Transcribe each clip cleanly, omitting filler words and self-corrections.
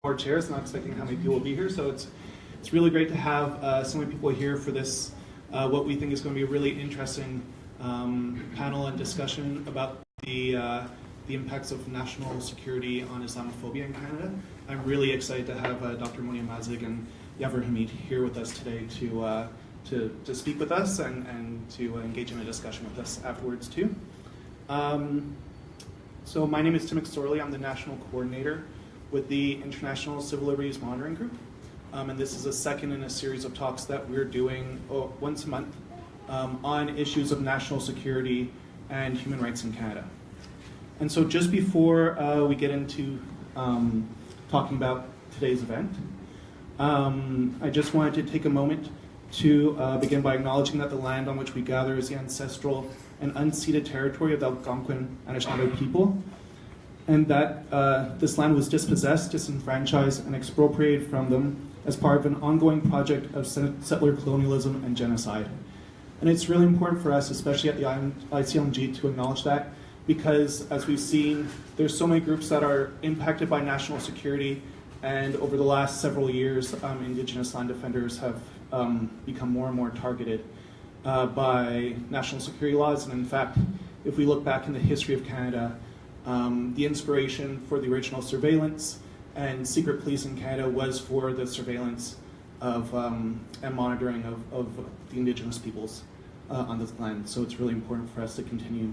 more chairs, not expecting how many people will be here, so it's really great to have so many people here for this, what we think is going to be a really interesting panel and discussion about the impacts of national security on Islamophobia in Canada. I'm really excited to have Dr Monia Mazigh and Yavar Hameed here with us today to speak with us and to engage in a discussion with us afterwards too. So my name is Tim McSorley. I'm the National Coordinator with the International Civil Liberties Monitoring Group. And this is a second in a series of talks that we're doing once a month on issues of national security and human rights in Canada. And so just before we get into talking about today's event, I just wanted to take a moment to begin by acknowledging that the land on which we gather is the ancestral and unceded territory of the Algonquin and Anishinaabe people, and that this land was dispossessed, disenfranchised, and expropriated from them as part of an ongoing project of settler colonialism and genocide. And it's really important for us, especially at the ICLMG, to acknowledge that, because as we've seen, there's so many groups that are impacted by national security, and over the last several years, Indigenous land defenders have become more and more targeted by national security laws. And in fact, if we look back in the history of Canada, the inspiration for the original surveillance and secret police in Canada was for the surveillance of and monitoring of the Indigenous peoples on this land. So it's really important for us to continue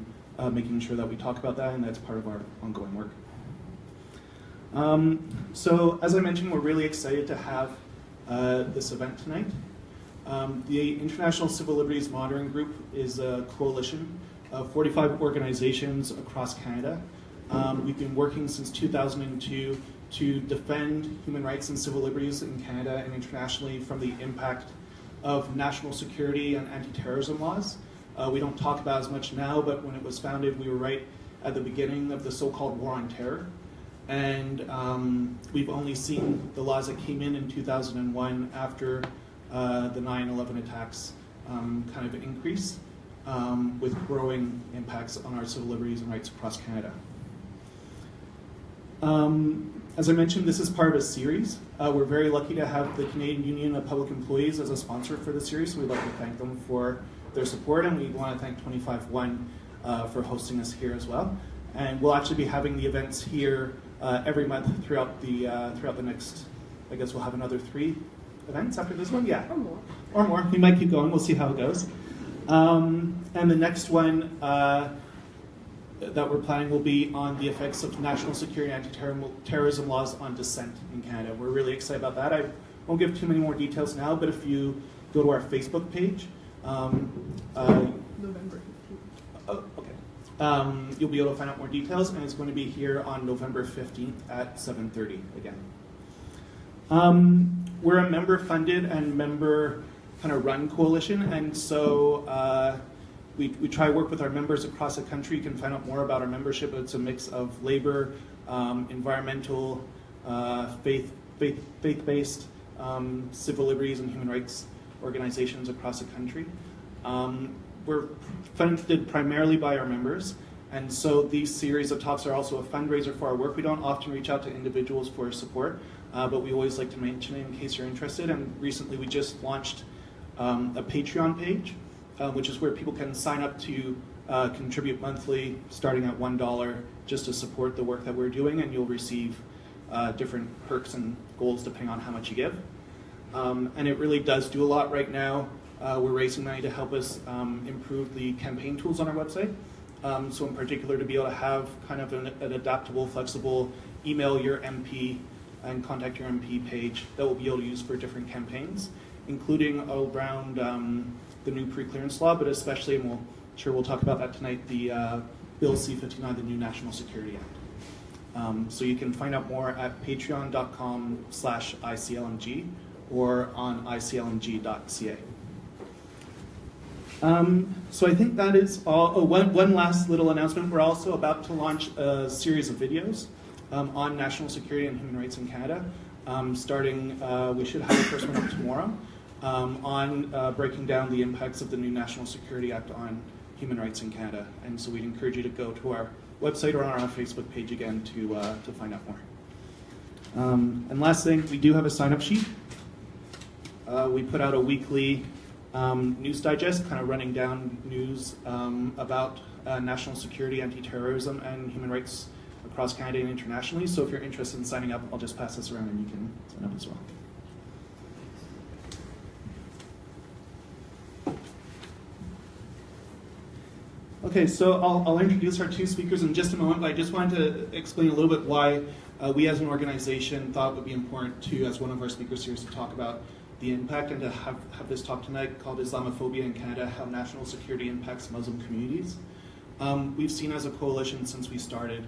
making sure that we talk about that, and that's part of our ongoing work. So as I mentioned, we're really excited to have this event tonight. The International Civil Liberties Monitoring Group is a coalition of 45 organizations across Canada. We've been working since 2002 to defend human rights and civil liberties in Canada and internationally from the impact of national security and anti-terrorism laws. We don't talk about as much now, but when it was founded, we were right at the beginning of the so-called war on terror. And we've only seen the laws that came in 2001 after the 9/11 attacks kind of increase, with growing impacts on our civil liberties and rights across Canada. As I mentioned, this is part of a series. We're very lucky to have the Canadian Union of Public Employees as a sponsor for the series, so we'd like to thank them for their support, and we want to thank 25-1 for hosting us here as well. And we'll actually be having the events here every month throughout the next, I guess we'll have another 3 events after this one? Yeah. Or more. We might keep going. We'll see how it goes. And the next one that we're planning will be on the effects of national security and anti-terrorism laws on dissent in Canada. We're really excited about that. I won't give too many more details now, but if you go to our Facebook page, November 15th. Oh, okay. You'll be able to find out more details, and it's going to be here on November 15th at 7:30 again. We're a member-funded and member kind of run coalition, and so we try to work with our members across the country. You can find out more about our membership. It's a mix of labor, environmental, faith-based, civil liberties and human rights organizations across the country. We're funded primarily by our members, and so these series of talks are also a fundraiser for our work. We don't often reach out to individuals for support, but we always like to mention it in case you're interested. And recently we just launched a Patreon page, which is where people can sign up to contribute monthly, starting at $1, just to support the work that we're doing, and you'll receive different perks and goals depending on how much you give. And it really does do a lot right now. We're raising money to help us improve the campaign tools on our website. So in particular, to be able to have kind of an adaptable, flexible email your MP and contact your MP page that we'll be able to use for different campaigns, including around the new pre-clearance law, but especially, and we'll talk about that tonight, the Bill C-59, the new National Security Act. So you can find out more at patreon.com/ICLMG or on iclmg.ca. So I think that is all. Oh, one last little announcement. We're also about to launch a series of videos on national security and human rights in Canada. Starting, we should have the first one up tomorrow, on breaking down the impacts of the new National Security Act on human rights in Canada. And so we'd encourage you to go to our website or on our Facebook page again to find out more. And last thing, we do have a sign-up sheet. We put out a weekly news digest, kind of running down news about national security, anti-terrorism, and human rights across Canada and internationally. So if you're interested in signing up, I'll just pass this around and you can sign up as well. Okay, so I'll introduce our two speakers in just a moment, but I just wanted to explain a little bit why we as an organization thought it would be important to, as one of our speakers here, to talk about the impact and to have this talk tonight called Islamophobia in Canada, How National Security Impacts Muslim Communities. We've seen as a coalition since we started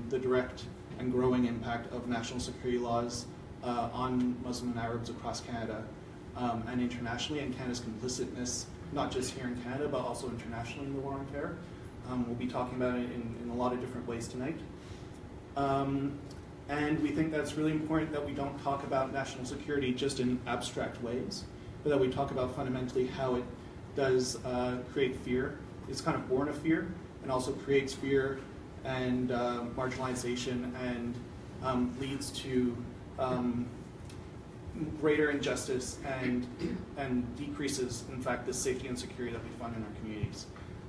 the direct and growing impact of national security laws on Muslim and Arabs across Canada and internationally, and Canada's complicitness, not just here in Canada, but also internationally in the war on terror. We'll be talking about it in a lot of different ways tonight. And we think that it's really important that we don't talk about national security just in abstract ways, but that we talk about fundamentally how it does create fear. It's kind of born of fear, and also creates fear and marginalization, and leads to greater injustice and decreases, in fact, the safety and security that we find in our communities.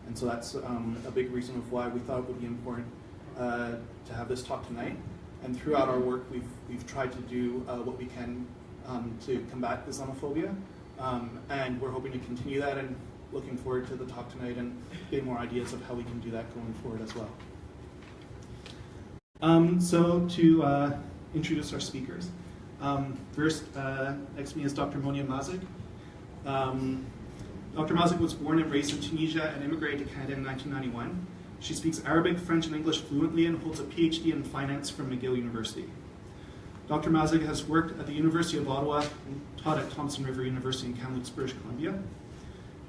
And so that's a big reason of why we thought it would be important to have this talk tonight. And throughout our work, we've tried to do what we can to combat Islamophobia, and we're hoping to continue that, and looking forward to the talk tonight and getting more ideas of how we can do that going forward as well. So to introduce our speakers, first, next to me is Dr. Monia Mazigh. Dr. Mazigh was born and raised in Tunisia and immigrated to Canada in 1991. She speaks Arabic, French, and English fluently and holds a PhD in finance from McGill University. Dr. Mazigh has worked at the University of Ottawa and taught at Thompson River University in Kamloops, British Columbia.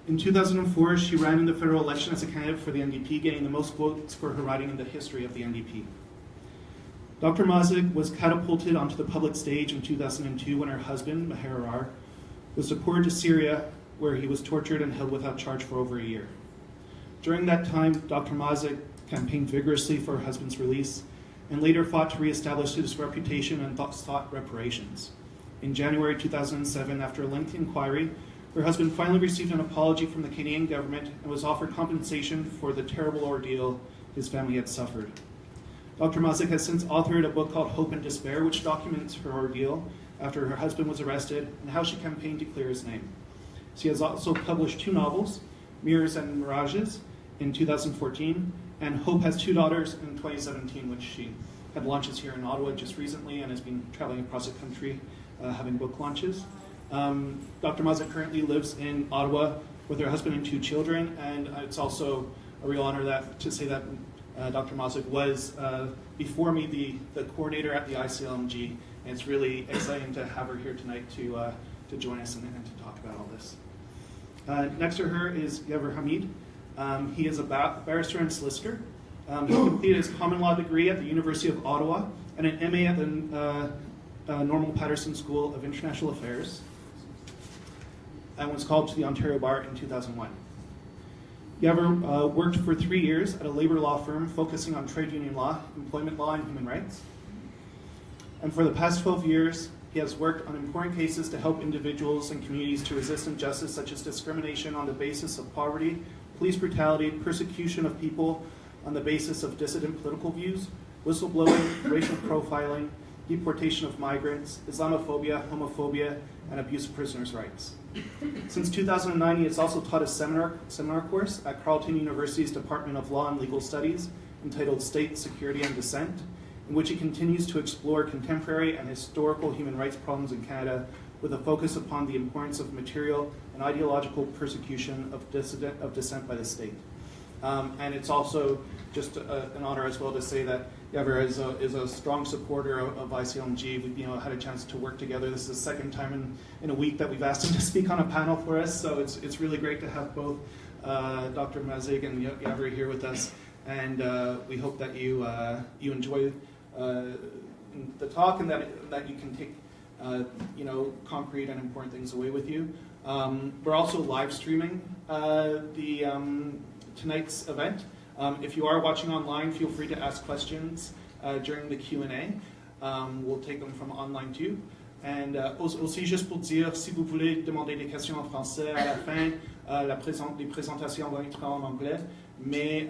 In 2004, she ran in the federal election as a candidate for the NDP, getting the most votes for her riding in the history of the NDP. Dr. Mazigh was catapulted onto the public stage in 2002 when her husband, Maher Arar, was deported to Syria, where he was tortured and held without charge for over a year. During that time, Dr. Mazigh campaigned vigorously for her husband's release and later fought to reestablish his reputation and sought reparations. In January 2007, after a lengthy inquiry, her husband finally received an apology from the Canadian government and was offered compensation for the terrible ordeal his family had suffered. Dr. Mazigh has since authored a book called Hope and Despair, which documents her ordeal after her husband was arrested and how she campaigned to clear his name. She has also published two novels, Mirrors and Mirages, in 2014, and Hope Has Two Daughters in 2017, which she had launches here in Ottawa just recently and has been traveling across the country having book launches. Dr. Mazigh currently lives in Ottawa with her husband and two children, and it's also a real honor to say that Dr. Mazigh was, before me, the coordinator at the ICLMG, and it's really exciting to have her here tonight to join us and to talk about all this. Next to her is Yavar Hameed. He is a barrister and solicitor. He completed his common law degree at the University of Ottawa and an MA at the Normal Patterson School of International Affairs, and was called to the Ontario Bar in 2001. Yavar worked for 3 years at a labor law firm focusing on trade union law, employment law, and human rights. And for the past 12 years, he has worked on important cases to help individuals and communities to resist injustice such as discrimination on the basis of poverty, police brutality, persecution of people on the basis of dissident political views, whistleblowing, racial profiling, deportation of migrants, Islamophobia, homophobia, and abuse of prisoners' rights. Since 2009, he has also taught a seminar course at Carleton University's Department of Law and Legal Studies entitled State, Security, and Dissent, in which he continues to explore contemporary and historical human rights problems in Canada with a focus upon the importance of material and ideological persecution of dissent by the state. And it's also just an honor as well to say that Yavar is a strong supporter of ICLMG. We've had a chance to work together. This is the second time in a week that we've asked him to speak on a panel for us, so it's really great to have both Dr. Mazigh and Yavar here with us. And we hope that you enjoy the talk and that you can take concrete and important things away with you. We're also live streaming tonight's event. If you are watching online, feel free to ask questions during the Q&A. we'll take them from online too. And aussi, juste pour dire, si vous voulez demander des questions en français à la fin, les présentations vont être en anglais, mais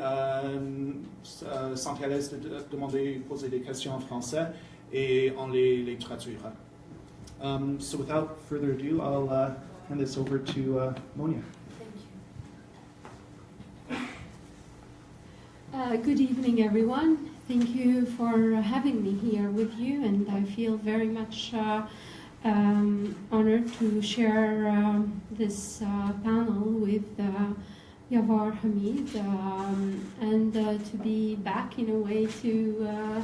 sentez à l'aise de demander, poser des questions en français et on les traduira. So without further ado, I'll hand this over to Monia. Good evening, everyone. Thank you for having me here with you, and I feel very much honored to share this panel with Yavar Hameed and to be back in a way to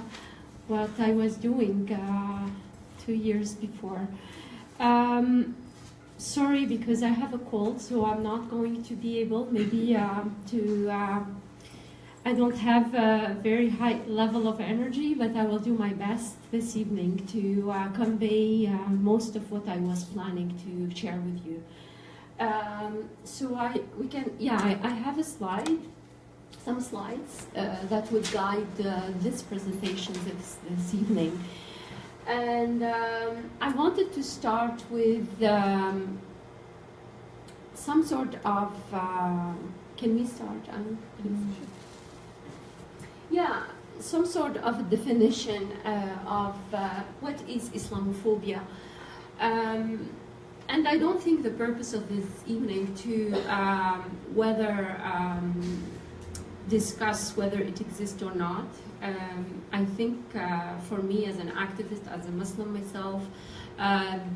what I was doing 2 years before. Sorry, because I have a cold, so I'm not going to be able maybe I don't have a very high level of energy, but I will do my best this evening to convey most of what I was planning to share with you. So I have a slide, some slides that would guide this presentation this evening. And I wanted to start with some sort of, can we start? Please. Yeah, some sort of a definition of what is Islamophobia. And I don't think the purpose of this evening to discuss whether it exists or not. I think for me as an activist, as a Muslim myself,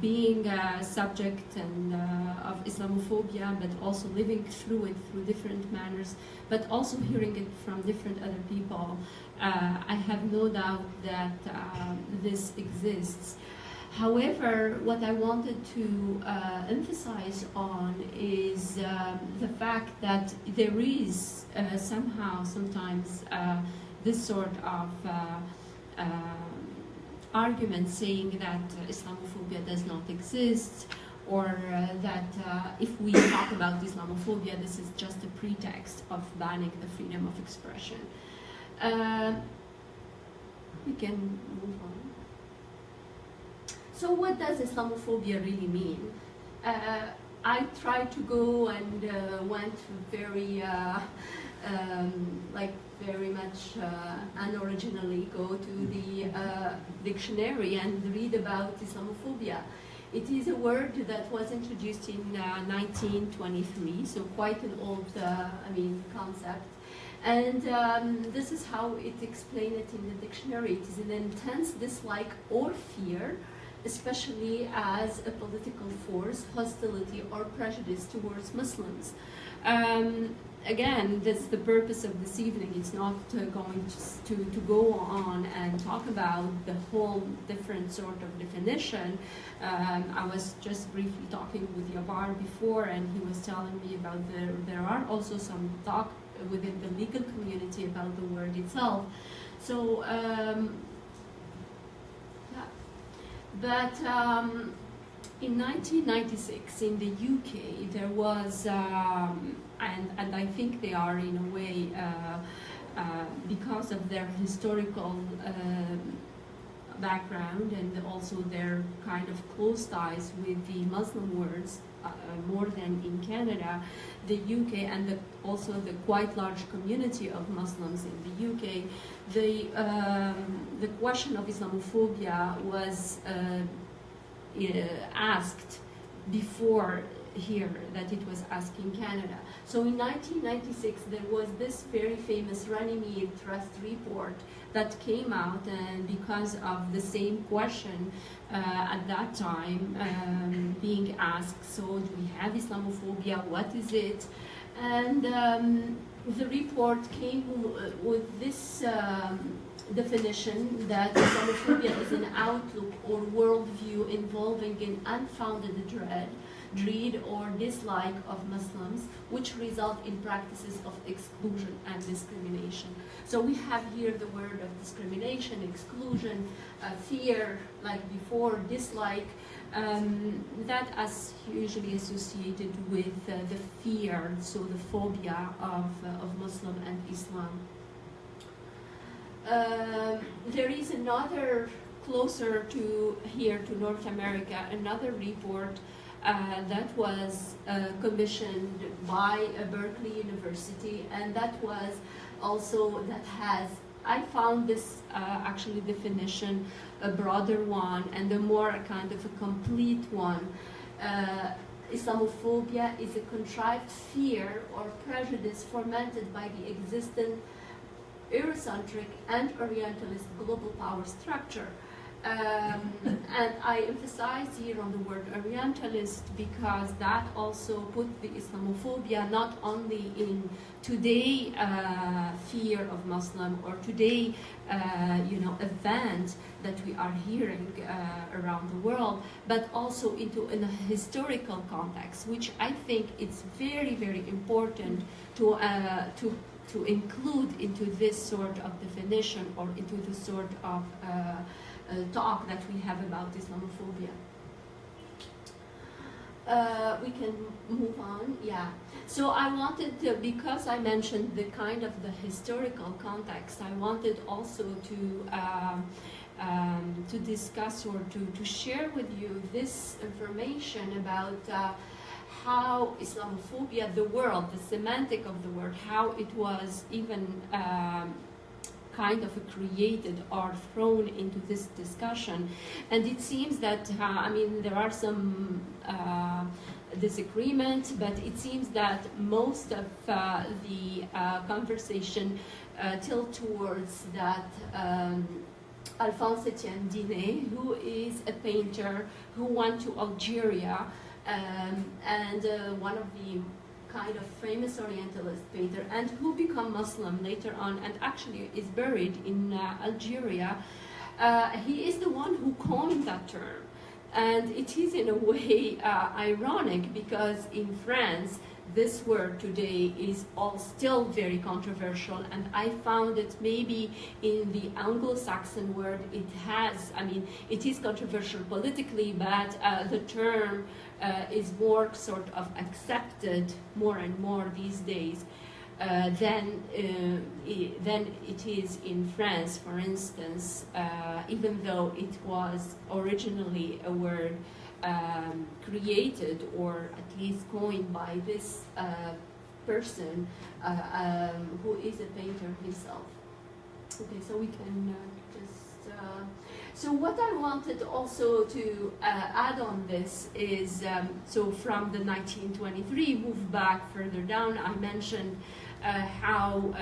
being a subject and of Islamophobia, but also living through it through different manners, but also hearing it from different other people, I have no doubt that this exists. However, what I wanted to emphasize on is the fact that there is somehow, sometimes, this sort of argument saying that Islamophobia does not exist, or that if we talk about Islamophobia, this is just a pretext of banning the freedom of expression. We can move on. So what does Islamophobia really mean? I tried to go and went very, very much unoriginally go to the dictionary and read about Islamophobia. It is a word that was introduced in 1923, so quite an old, concept. And this is how it explained it in the dictionary. It is an intense dislike or fear, especially as a political force, hostility or prejudice towards Muslims. Again, that's the purpose of this evening. It's not going to go on and talk about the whole different sort of definition. I was just briefly talking with Yavar before, and he was telling me about there are also some talk within the legal community about the word itself. So, in 1996, in the UK, there was, and I think they are in a way, because of their historical background and also their kind of close ties with the Muslim worlds, more than in Canada, the UK, and also the quite large community of Muslims in the UK, the question of Islamophobia was asked before here that it was asked in Canada. So in 1996 there was this very famous Hameed Trust report that came out, and because of the same question at that time being asked, so do we have Islamophobia, what is it? And the report came with this definition that Islamophobia is an outlook or worldview involving an unfounded dread or dislike of Muslims, which result in practices of exclusion and discrimination. So we have here the word of discrimination, exclusion, fear, like before, dislike, that is usually associated with the fear, so the phobia of Muslim and Islam. There is another closer to here to North America, another report that was commissioned by Berkeley University, and that was also, that has, I found this actually definition a broader one and a more kind of a complete one. Islamophobia is a contrived fear or prejudice fomented by the existing Eurocentric and Orientalist global power structure. And I emphasize here on the word Orientalist because that also put the Islamophobia not only in today fear of Muslim or today event that we are hearing around the world, but also into in a historical context, which I think it's very, very important to include into this sort of definition or into this sort of talk that we have about Islamophobia. We can move on, yeah. So I wanted to, because I mentioned the kind of the historical context, I wanted also to discuss or to share with you this information about how Islamophobia, the word, the semantic of the word, how it was even kind of created or thrown into this discussion. And it seems that, there are some disagreements, but it seems that most of the conversation tilt towards that Alphonse Etienne Diné, who is a painter who went to Algeria, and one of the kind of famous Orientalist painter, and who became Muslim later on, and actually is buried in Algeria. He is the one who coined that term, and it is in a way ironic because in France this word today is all still very controversial, and I found it maybe in the Anglo-Saxon word it has, it is controversial politically, but the term is more sort of accepted more and more these days than it is in France, for instance, even though it was originally a word created or at least coined by this person who is a painter himself. Okay, so we can just... So what I wanted also to add on this is, so from the 1923 move back further down, I mentioned how,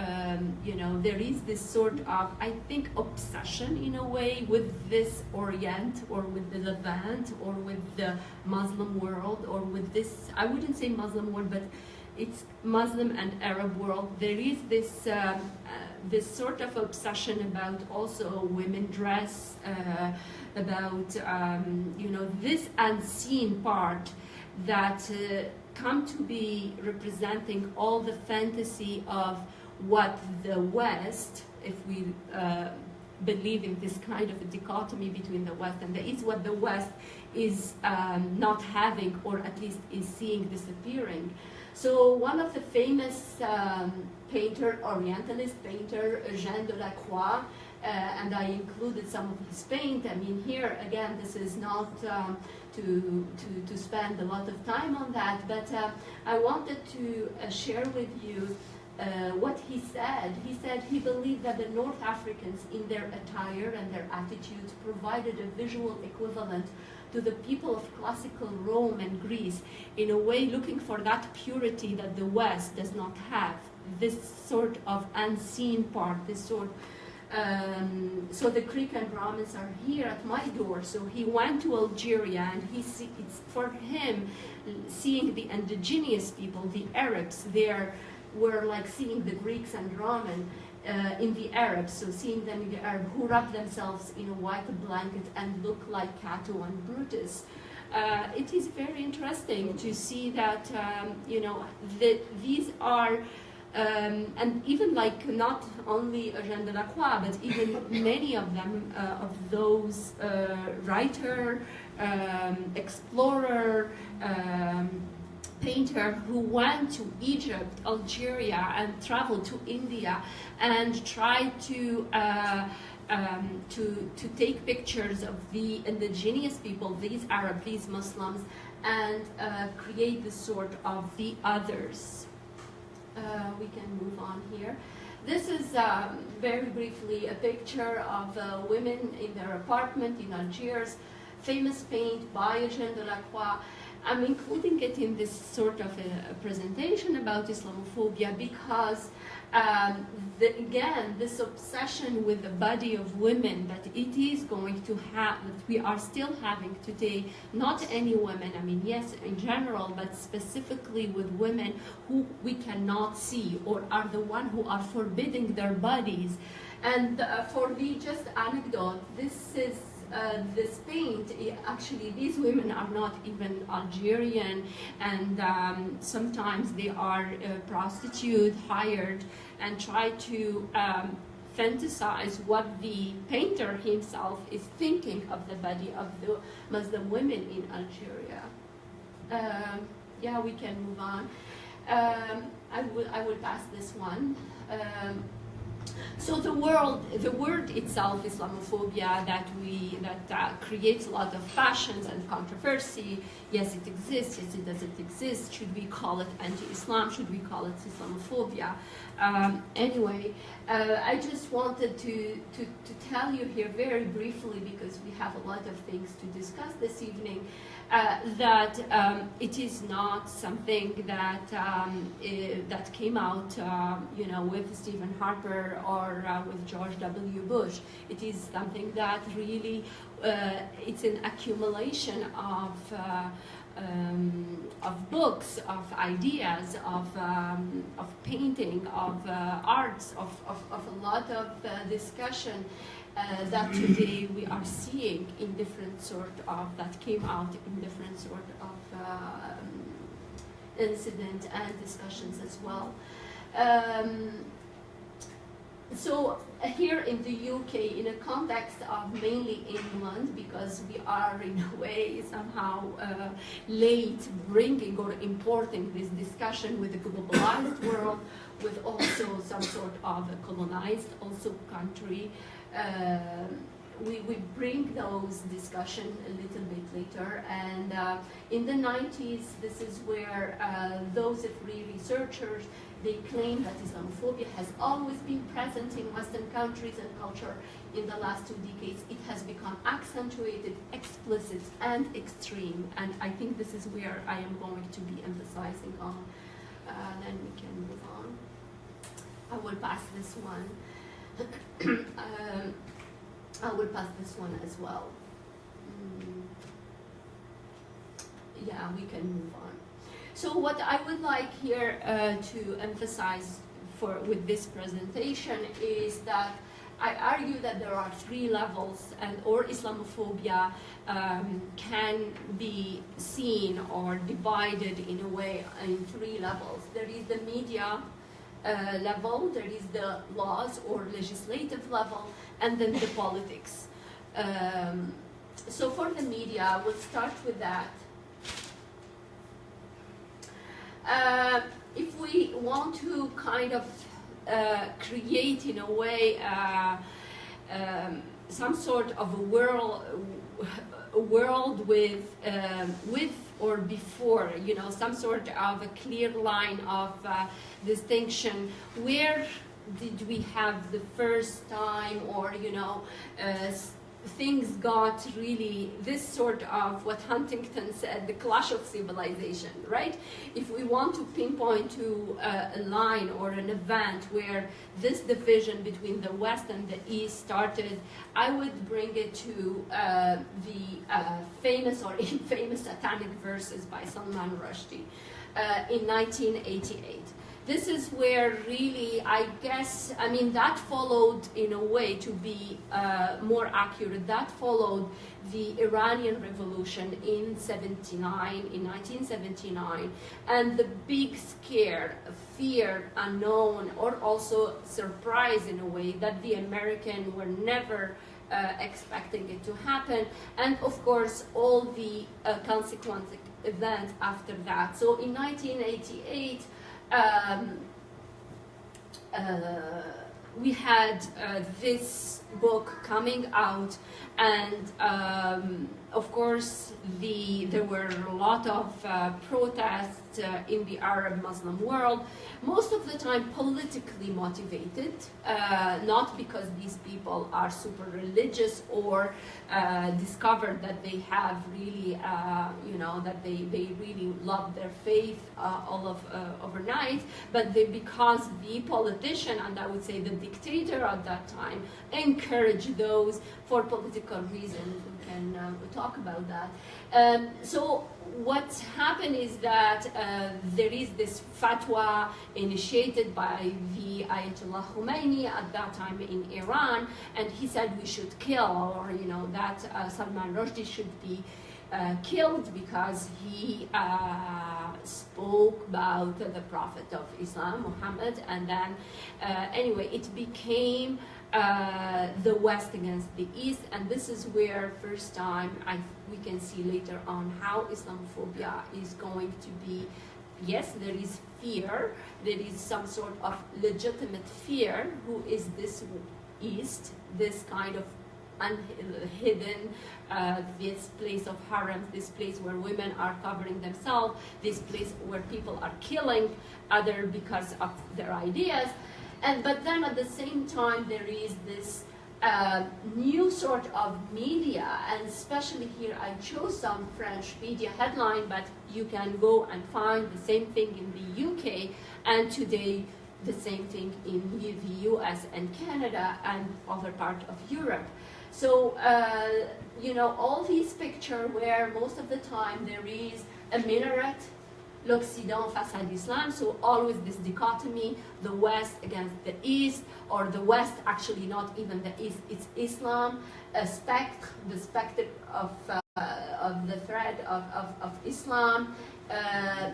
there is this sort of, I think, obsession in a way with this Orient or with the Levant or with the Muslim world or with this, I wouldn't say Muslim world, but it's Muslim and Arab world. There is this this sort of obsession about also women dress, about this unseen part that come to be representing all the fantasy of what the West, if we believe in this kind of a dichotomy between the West and the East, what the West is not having, or at least is seeing disappearing. So one of the famous Orientalist painter, Jean Delacroix, and I included some of his paint. Here again, this is not to spend a lot of time on that, but I wanted to share with you what he said. He said he believed that the North Africans, in their attire and their attitudes, provided a visual equivalent to the people of classical Rome and Greece, in a way looking for that purity that the West does not have, this sort of unseen part, this sort. So the Greek and Romans are here at my door. So he went to Algeria, and it's for him, seeing the indigenous people, the Arabs, there were like seeing the Greeks and Roman in the Arabs, so seeing them in the Arab who wrap themselves in a white blanket and look like Cato and Brutus. It is very interesting to see that, these are, and even like not only Jean Delacroix, but even many of them, of those writer, explorer, painter who went to Egypt, Algeria, and traveled to India and tried to to take pictures of the indigenous people, these Arab, these Muslims, and create this sort of the others. We can move on here. This is very briefly a picture of women in their apartment in Algiers, famous paint by Eugène Delacroix. I'm including it in this sort of a presentation about Islamophobia because, again, this obsession with the body of women that it is going to have, that we are still having today, not any women, I mean, yes, in general, but specifically with women who we cannot see or are the one who are forbidding their bodies. And for the just anecdote, this is this paint, actually these women are not even Algerian, and sometimes they are prostitute hired and try to fantasize what the painter himself is thinking of the body of the Muslim women in Algeria. Yeah, we can move on. I will pass this one. So the word itself, Islamophobia, that creates a lot of passions and controversy. Yes, it exists. Yes, it doesn't exist. Should we call it anti-Islam? Should we call it Islamophobia? Anyway, I just wanted to tell you here very briefly, because we have a lot of things to discuss this evening, that it is not something that that came out, you know, with Stephen Harper or with George W. Bush. It is something that really it's an accumulation of books, of ideas, of painting, of arts, of a lot of discussion that today we are seeing in different sort of, that came out in different sort of incident and discussions as well. So here in the UK, in a context of mainly England, because we are in a way somehow late bringing or importing this discussion with the globalized world, with also some sort of a colonized also country, we bring those discussions a little bit later, and in the 90s, this is where those three researchers, they claim that Islamophobia has always been present in Western countries and culture. In the last 2 decades, it has become accentuated, explicit, and extreme, and I think this is where I am going to be emphasizing on. Then we can move on. I will pass this one. I will pass this one as well. Yeah, we can move on. So what I would like here to emphasize with this presentation is that I argue that there are 3 levels, or Islamophobia can be seen or divided in a way in 3 levels. There is the media level, there is the laws or legislative level, and then the politics. So for the media, we'll start with that. If we want to kind of create in a way some sort of a world with or before, you know, some sort of a clear line of distinction, where did we have the first time, or, you know, things got really this sort of what Huntington said, the clash of civilization, right? If we want to pinpoint to a line or an event where this division between the West and the East started, I would bring it to the famous or infamous satanic verses by Salman Rushdie in 1988. This is where really, I guess, I mean, that followed, in a way, to be more accurate, that followed the Iranian Revolution in 1979, and the big scare, fear, unknown, or also surprise in a way that the Americans were never expecting it to happen, and of course, all the consequent events after that. So in 1988, we had this book coming out, and of course there were a lot of protests in the Arab Muslim world, most of the time politically motivated, not because these people are super religious or discovered that they have really, that they really love their faith overnight, but because the politician, and I would say the dictator at that time, encouraged those for political reasons. We can talk about that. So what's happened is that there is this fatwa initiated by the Ayatollah Khomeini at that time in Iran, and he said we should kill, or that Salman Rushdie should be killed because he spoke about the Prophet of Islam, Muhammad, and then anyway, it became the West against the East, and this is where first time we can see later on how Islamophobia is going to be. Yes, there is fear, there is some sort of legitimate fear. Who is this East, this kind of hidden, this place of harems, this place where women are covering themselves, this place where people are killing other because of their ideas. But then at the same time, there is this new sort of media, and especially here I chose some French media headline, but you can go and find the same thing in the UK, and today the same thing in the US and Canada and other part of Europe. So, all these pictures where most of the time there is a minaret, l'Occident face à l'Islam, so always this dichotomy, the West against the East, or the West actually not even the East, it's Islam, the specter of the thread of Islam.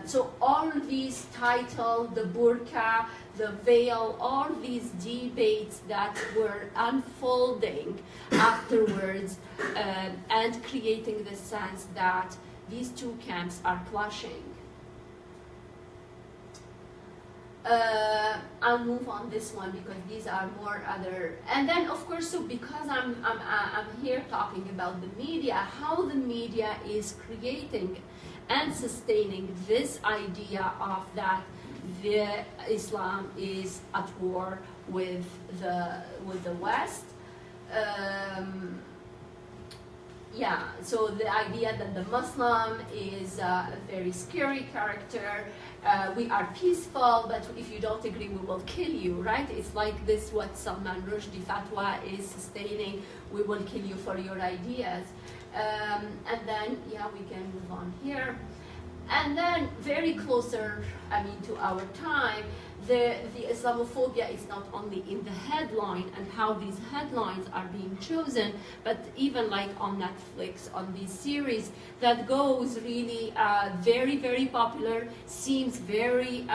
So all these titles, the burqa, the veil, all these debates that were unfolding afterwards and creating the sense that these two camps are clashing. I'll move on this one because these are more other, and then of course, so because I'm here talking about the media, how the media is creating and sustaining this idea of that the Islam is at war with the West. Yeah, so the idea that the Muslim is a very scary character, we are peaceful, but if you don't agree, we will kill you, right? It's like this, what Salman Rushdie fatwa is sustaining, we will kill you for your ideas. And then, yeah, we can move on here. And then, very closer, to our time, the Islamophobia is not only in the headline and how these headlines are being chosen, but even like on Netflix, on these series that goes really very, very popular, seems very,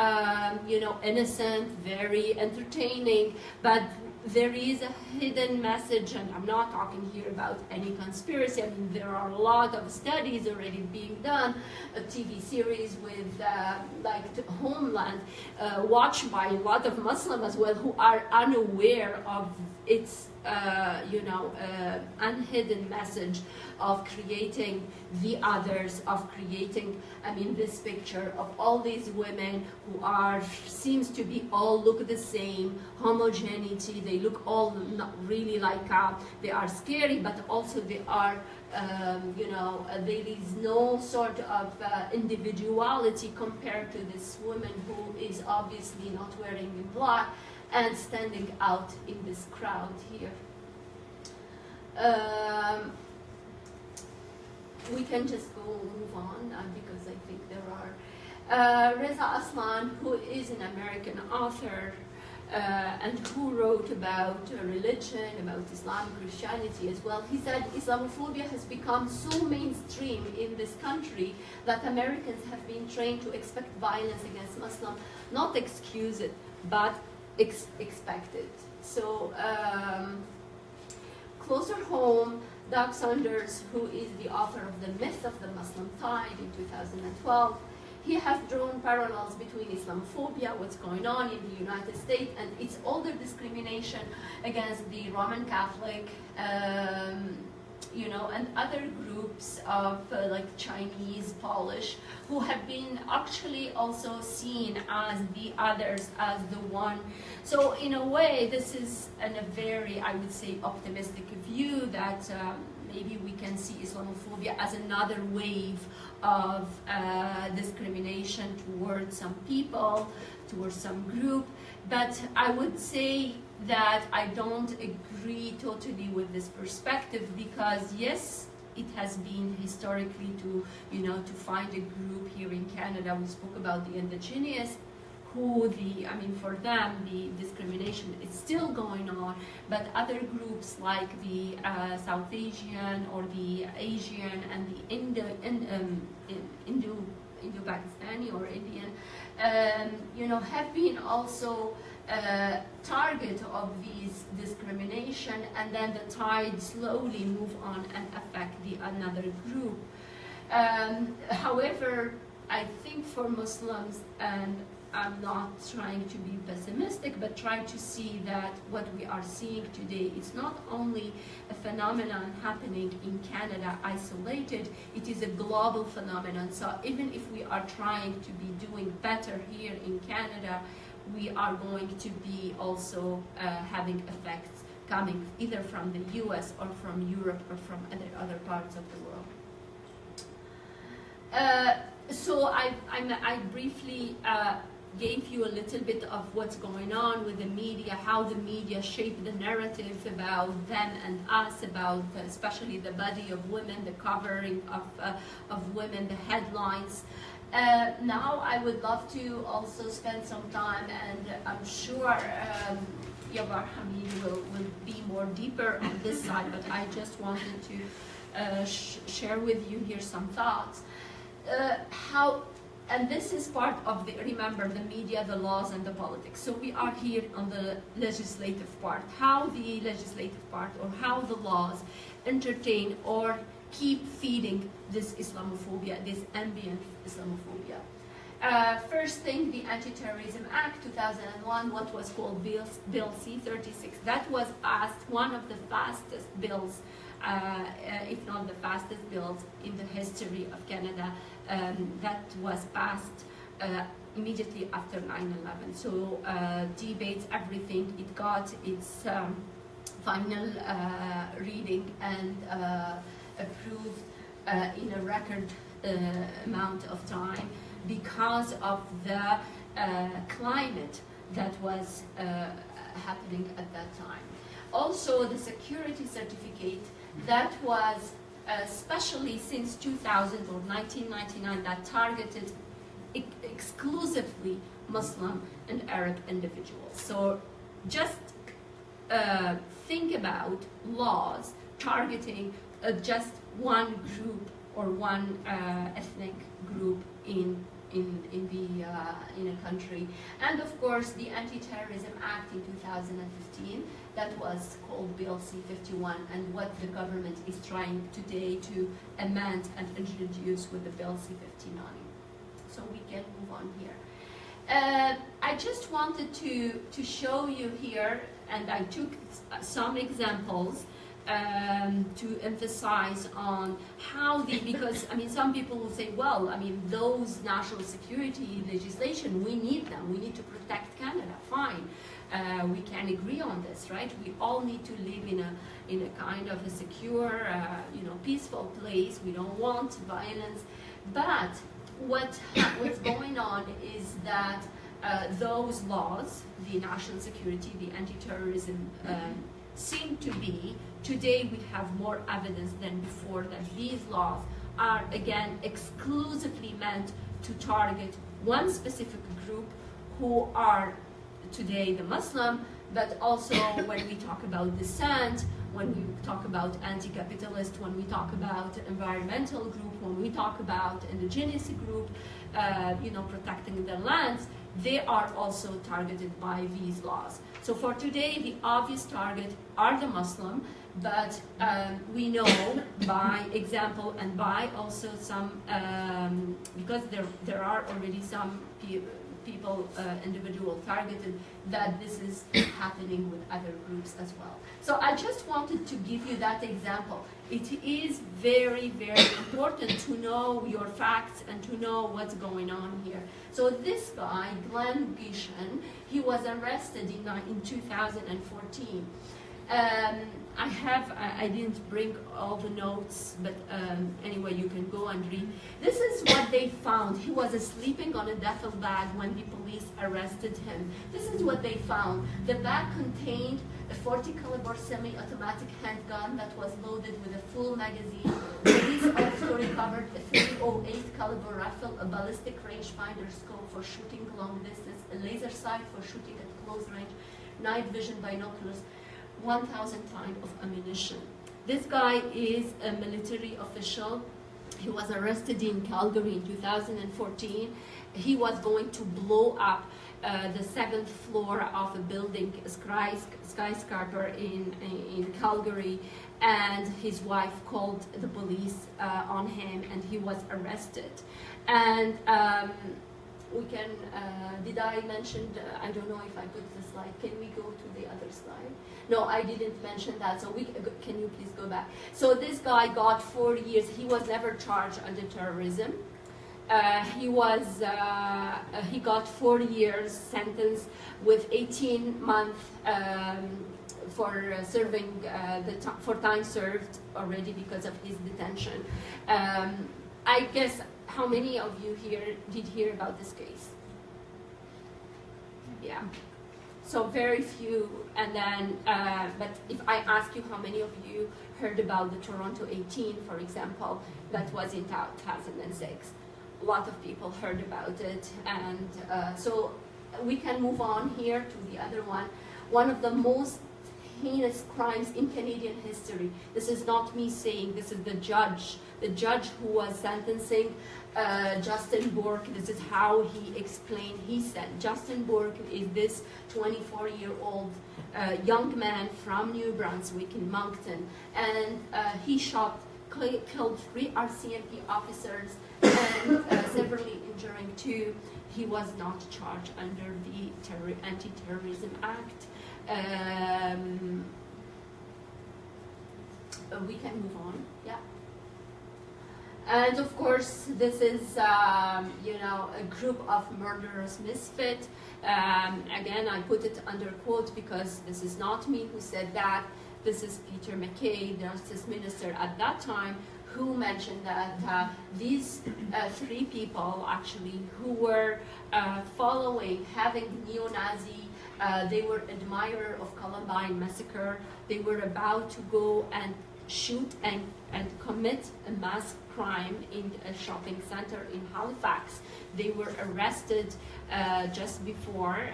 innocent, very entertaining, but there is a hidden message, and I'm not talking here about any conspiracy. There are a lot of studies already being done, a TV series with Homeland, watched by a lot of Muslims as well, who are unaware of its, unhidden message of creating the others, of creating, this picture of all these women who seems to be all look the same, homogeneity, they look all not really like, they are scary, but also they are, there is no sort of individuality compared to this woman who is obviously not wearing black and standing out in this crowd here. We can just move on because I think there are Reza Aslan, who is an American author and who wrote about religion, about Islam, Christianity as well. He said Islamophobia has become so mainstream in this country that Americans have been trained to expect violence against Muslims, not excuse it, but expect it. So closer home, Saunders, who is the author of The Myth of the Muslim Tide in 2012, he has drawn parallels between Islamophobia, what's going on in the United States, and its older discrimination against the Roman Catholic, you know, and other groups of like Chinese, Polish, who have been actually also seen as the others, as the one. So in a way, this is a very, I would say, optimistic view that maybe we can see Islamophobia as another wave of discrimination towards some people, towards some group. But I would say that I don't agree totally with this perspective, because yes, it has been historically to, you know, to find a group here in Canada. We spoke about the indigenous, who I mean, for them, the discrimination is still going on, but other groups like the South Asian or the Asian and the Indo-Pakistani or Indian, you know, have been also target of these discrimination, and then the tide slowly move on and affect another group. However, I think for Muslims, and I'm not trying to be pessimistic, but trying to see that what we are seeing today is not only a phenomenon happening in Canada isolated, it is a global phenomenon. So even if we are trying to be doing better here in Canada, we are going to be also having effects coming either from the US or from Europe or from other parts of the world. So I briefly gave you a little bit of what's going on with the media, how the media shape the narrative about them and us, about especially the body of women, the covering of women, the headlines. Now I would love to also spend some time, and I'm sure Yavar Hameed will be more deeper on this side, but I just wanted to share with you here some thoughts. And this is part of remember, the media, the laws, and the politics. So we are here on the legislative part. How the legislative part, or how the laws entertain or keep feeding this Islamophobia, this ambient Islamophobia. First thing, the Anti-Terrorism Act 2001, what was called Bill C-36. That was one of the fastest bills, if not the fastest bills in the history of Canada, that was passed immediately after 9/11. So debates, everything, it got its final reading and approved in a record amount of time, because of the climate that was happening at that time. Also, the security certificate that was, especially since 2000 or 1999, that targeted exclusively Muslim and Arab individuals. So just think about laws targeting just one group or one ethnic group in a country. And of course, the Anti-Terrorism Act in 2015, that was called Bill C-51, and what the government is trying today to amend and introduce with the Bill C-59. So we can move on here. I just wanted to show you here, and I took some examples to emphasize on how because I mean, some people will say, well, I mean, those national security legislation, we need them, we need to protect Canada, fine. We can agree on this, right? We all need to live in a kind of a secure, peaceful place. We don't want violence. But what's going on is that those laws, the national security, the anti-terrorism, seem to be, today we have more evidence than before that these laws are, again, exclusively meant to target one specific group, who are today the Muslim, but also when we talk about dissent, when we talk about anti-capitalist, when we talk about environmental group, when we talk about indigenous group, protecting their lands, they are also targeted by these laws. So for today, the obvious target are the Muslim, But we know by example and by also some, because there are already some people, individual targeted, that this is happening with other groups as well. So I just wanted to give you that example. It is very, very important to know your facts and to know what's going on here. So this guy, Glenn Gishan, he was arrested in 2014. I didn't bring all the notes, but anyway, you can go and read. This is what they found. He was sleeping on a duffel bag when the police arrested him. This is what they found. The bag contained a 40 caliber semi-automatic handgun that was loaded with a full magazine. Police also recovered a 308 caliber rifle, a ballistic rangefinder scope for shooting long distance, a laser sight for shooting at close range, night vision binoculars, 1,000 pounds of ammunition. This guy is a military official. He was arrested in Calgary in 2014. He was going to blow up the 7th floor of a building, a skyscraper in Calgary, and his wife called the police on him, and he was arrested. And we can, did I mention, I don't know if I put the slide, can we go to the other slide? No, I didn't mention that, so can you please go back? So this guy got 4 years, he was never charged under terrorism. He got 4 years sentence with 18 months for serving, for time served already because of his detention. I guess, how many of you here did hear about this case? Yeah. So very few, and then, but if I ask you how many of you heard about the Toronto 18, for example, that was in 2006. A lot of people heard about it, and so we can move on here to the other one. One of the most heinous crimes in Canadian history. This is not me saying, this is the judge who was sentencing Justin Bourque. This is how he explained. He said, Justin Bourque is this 24-year-old young man from New Brunswick in Moncton, and he killed 3 RCMP officers and severely injuring 2. He was not charged under the Anti-Terrorism Act. We can move on, yeah. And of course, this is, a group of murderous misfit. Again, I put it under quote because this is not me who said that. This is Peter MacKay, the Justice Minister at that time, who mentioned that these 3 people, actually, who were having neo-Nazi, they were admirers of Columbine massacre. They were about to go and shoot and commit a mass crime in a shopping center in Halifax. They were arrested just before,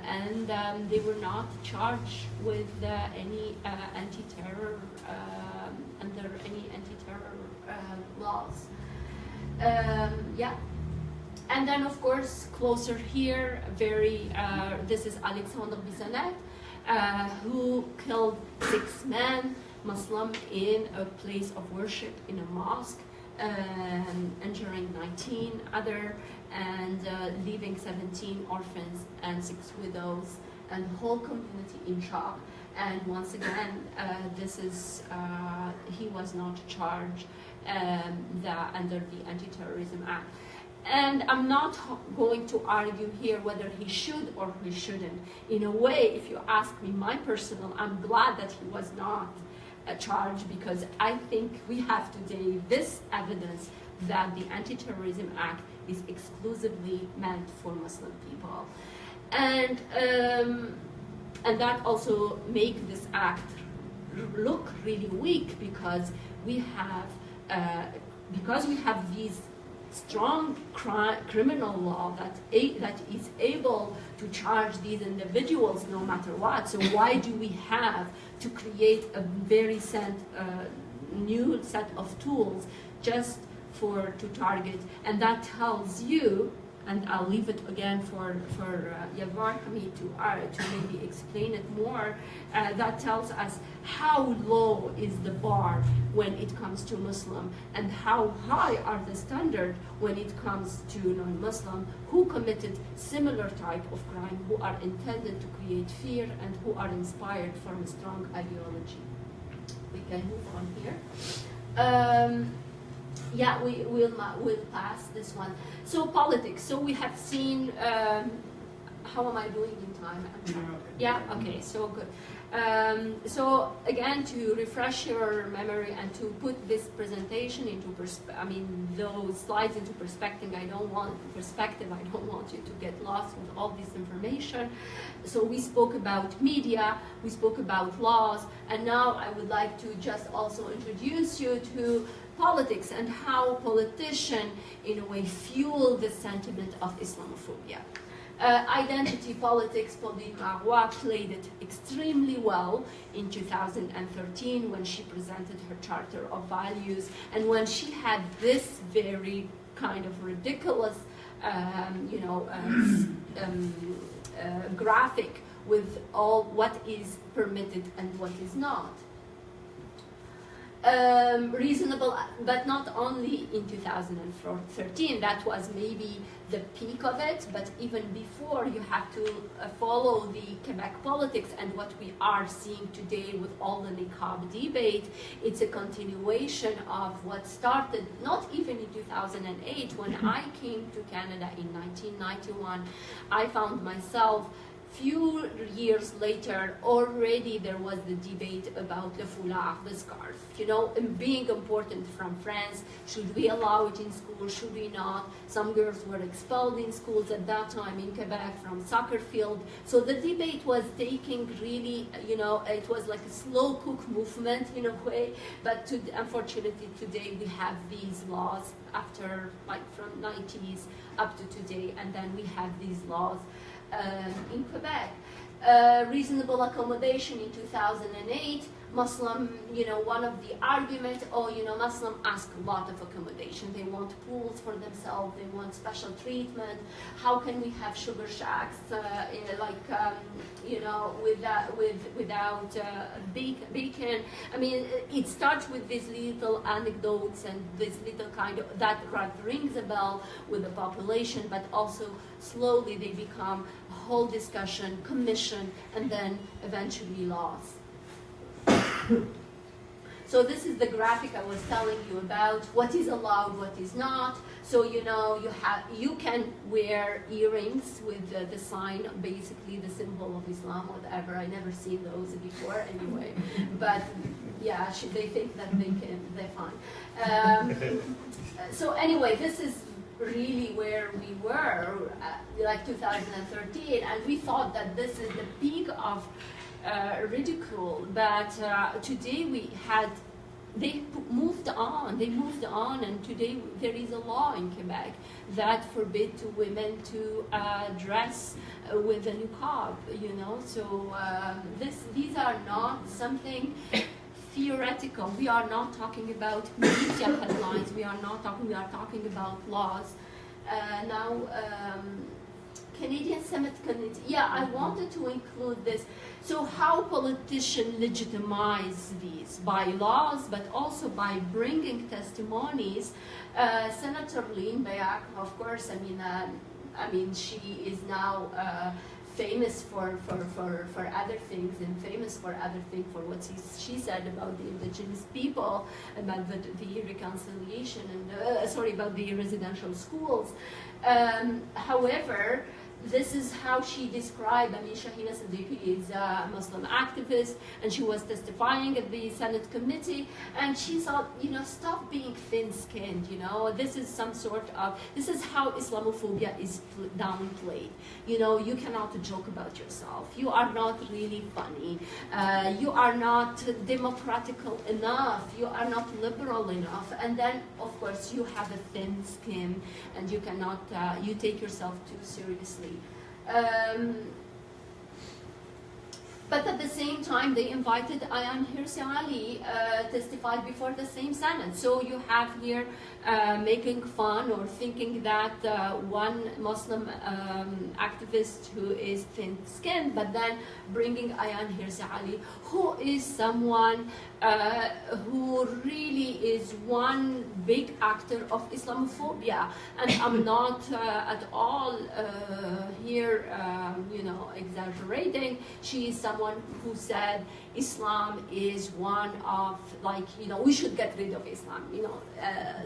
and they were not charged with any anti-terror under any anti-terror laws. Yeah. And then, of course, closer here, this is Alexandre Bissonnette, who killed 6 men, Muslim, in a place of worship in a mosque, injuring 19 other, and leaving 17 orphans and 6 widows, and the whole community in shock. And once again, he was not charged under the Anti-Terrorism Act. And I'm not going to argue here whether he should or he shouldn't. In a way, if you ask me my personal, I'm glad that he was not charged, because I think we have today this evidence that the Anti-Terrorism Act is exclusively meant for Muslim people. And that also makes this act look really weak, because we have these strong criminal law that is able to charge these individuals no matter what. So why do we have to create a very new set of tools just to target? And that tells you and I'll leave it again for Yavar Hameed to maybe explain it more, that tells us how low is the bar when it comes to Muslim, and how high are the standards when it comes to non-Muslim who committed similar type of crime, who are intended to create fear and who are inspired from a strong ideology. We can move on here. Yeah, we'll pass this one. So politics. So we have seen. How am I doing in time? Yeah. Okay. So good. So again, to refresh your memory and to put this presentation into those slides into perspective. I don't want you to get lost with all this information. So we spoke about media, we spoke about laws, and now I would like to just also introduce you to politics and how politicians, in a way, fuel the sentiment of Islamophobia. Identity politics, Pauline Marois played it extremely well in 2013 when she presented her Charter of Values, and when she had this very kind of ridiculous, graphic with all what is permitted and what is not. Reasonable, but not only in 2013, that was maybe the peak of it, but even before, you have to follow the Quebec politics and what we are seeing today with all the niqab debate. It's a continuation of what started not even in 2008. When I came to Canada in 1991, I found myself few years later, already there was the debate about the foulard, the scarf, being important from France. Should we allow it in school? Should we not? Some girls were expelled in schools at that time in Quebec from soccer field. So the debate was taking really, it was like a slow cook movement in a way. But unfortunately, today we have these laws after, from 90s up to today, and then we have these laws in Quebec. Reasonable accommodation in 2008, Muslim, one of the arguments, Muslim ask a lot of accommodation. They want pools for themselves, they want special treatment. How can we have sugar shacks, without bacon? It starts with these little anecdotes and this little kind of, that rings a bell with the population, but also slowly they become a whole discussion, commission, and then eventually laws. So this is the graphic I was telling you about, what is allowed, what is not. So you can wear earrings with the sign, basically the symbol of Islam, whatever. I never seen those before anyway, but yeah, they think that they're fine. So anyway, this is really where we were, like 2013, and we thought that this is the peak of ridicule, but today they moved on, and today there is a law in Quebec that forbids women to dress with a niqab, so these are not something theoretical. We are not talking about media headlines, we are talking about laws. Canadian Semitic community. Yeah, I wanted to include this. So how politicians legitimize these by laws, but also by bringing testimonies. Senator Lynn Bayak, of course, she is now famous for other things, and famous for other things for what she said about the indigenous people, about the reconciliation, and about the residential schools. However, this is how she described, Shahina Siddiqui is a Muslim activist, and she was testifying at the Senate committee, and she thought, stop being thin-skinned, this is this is how Islamophobia is downplayed. You cannot joke about yourself. You are not really funny. You are not democratical enough. You are not liberal enough. And then, of course, you have a thin skin, and you cannot, you take yourself too seriously. But at the same time, they invited Ayaan Hirsi Ali testified before the same Senate. So you have here making fun or thinking that one Muslim activist who is thin-skinned, but then bringing Ayaan Hirsi Ali, who is someone who really is one big actor of Islamophobia. And I'm not at all here, exaggerating. She is someone who said Islam is one of, we should get rid of Islam,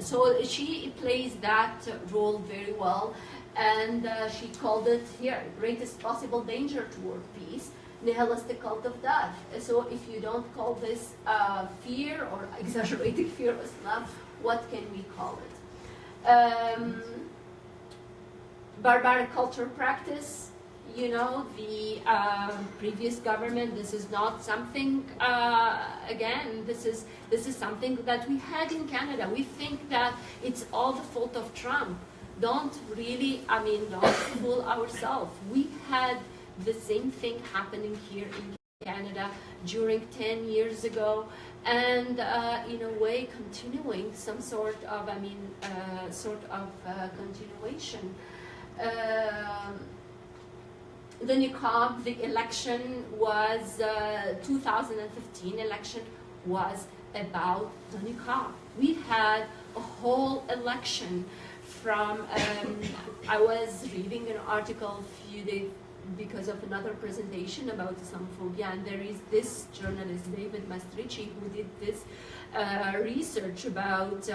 so she plays that role very well, and she called it here, greatest possible danger toward peace, nihilistic cult of death. So if you don't call this fear or exaggerated fear of Islam, what can we call it? Barbaric culture practice. The previous government, this is not something, again, this is something that we had in Canada. We think that it's all the fault of Trump. Don't fool ourselves. We had the same thing happening here in Canada during 10 years ago, and in a way continuing some sort of, continuation. The niqab, the election was, 2015 election was about the niqab. We had a whole election from, I was reading an article a few days because of another presentation about Islamophobia, and there is this journalist, David Mastrici, who did this research about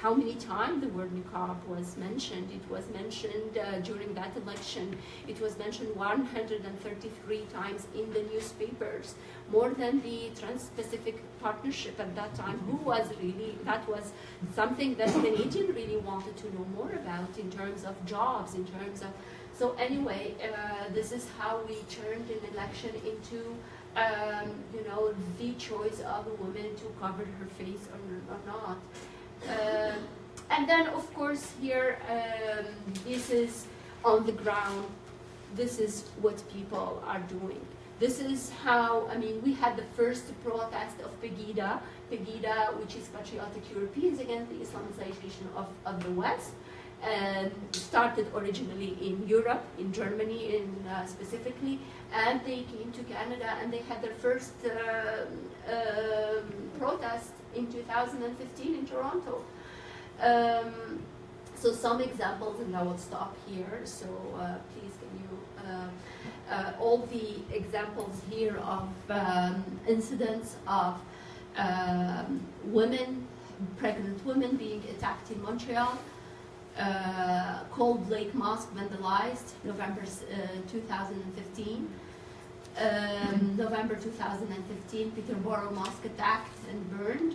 how many times the word niqab was mentioned. It was mentioned during that election. It was mentioned 133 times in the newspapers, more than the Trans-Pacific Partnership at that time, that was something that Canadians really wanted to know more about in terms of jobs, in terms of. So anyway, this is how we turned an election into the choice of a woman to cover her face or not. And then, of course, here, this is on the ground. This is what people are doing. This is how, we had the first protest of Pegida, which is Patriotic Europeans against the Islamization of the West. Started originally in Europe, in Germany specifically, and they came to Canada and they had their first protest in 2015 in Toronto. So some examples, and I will stop here, so please can you, all the examples here of incidents of pregnant women being attacked in Montreal. Cold Lake Mosque vandalized, November 2015. November 2015, Peterborough Mosque attacked and burned.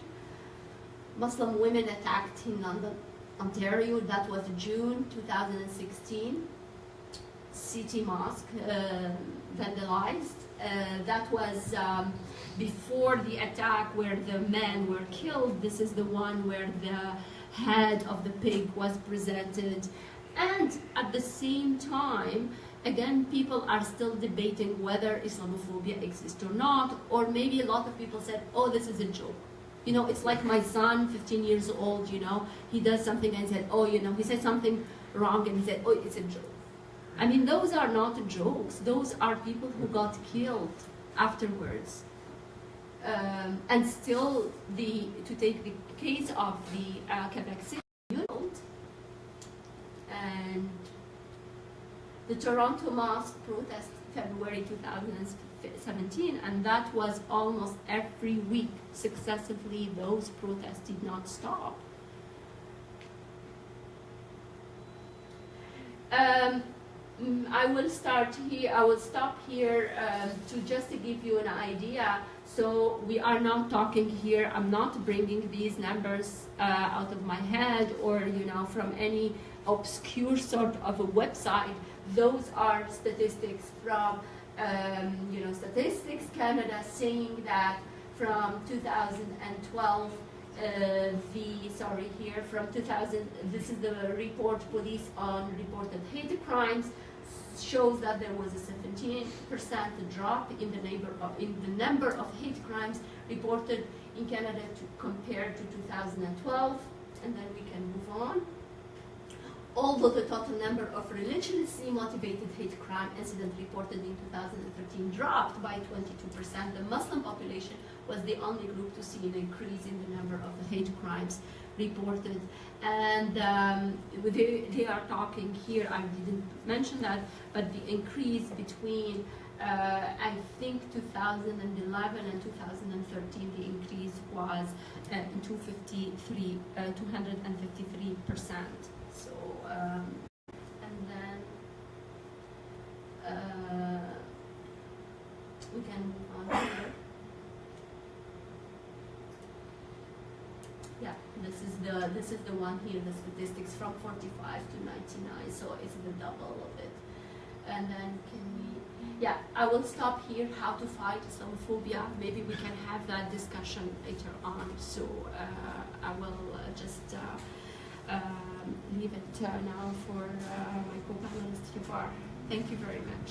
Muslim women attacked in London, Ontario, that was June 2016. City Mosque vandalized. That was before the attack where the men were killed. This is the one where the head of the pig was presented, and at the same time, again, people are still debating whether Islamophobia exists or not, or maybe a lot of people said, oh, this is a joke. It's like my son, 15 years old, he does something and said, oh, he said something wrong and he said, oh, it's a joke. Those are not jokes. Those are people who got killed afterwards. And still, to take the case of the Quebec City, and the Toronto Mosque protest, February 2017, and that was almost every week successively. Those protests did not stop. I will start here. I will stop here to just to give you an idea. So we are not talking here. I'm not bringing these numbers out of my head or from any obscure sort of a website. Those are statistics from Statistics Canada, saying that from 2012. From 2000, this is the report, police on reported hate crimes. shows that there was a 17% drop in the number of hate crimes reported in Canada compared to 2012, and then we can move on. Although the total number of religiously motivated hate crime incidents reported in 2013 dropped by 22%, the Muslim population was the only group to see an increase in the number of the hate crimes reported. And they are talking here, I didn't mention that, but the increase between I think 2011 and 2013, the increase was 253%. So, and then we can move on here. Yeah, this is the one here, the statistics from 45 to 99, so it's the double of it. And then can we, yeah, I will stop here, how to fight Islamophobia. Maybe we can have that discussion later on. So I will just leave it now for my co-panelist, Yavar. Thank you very much.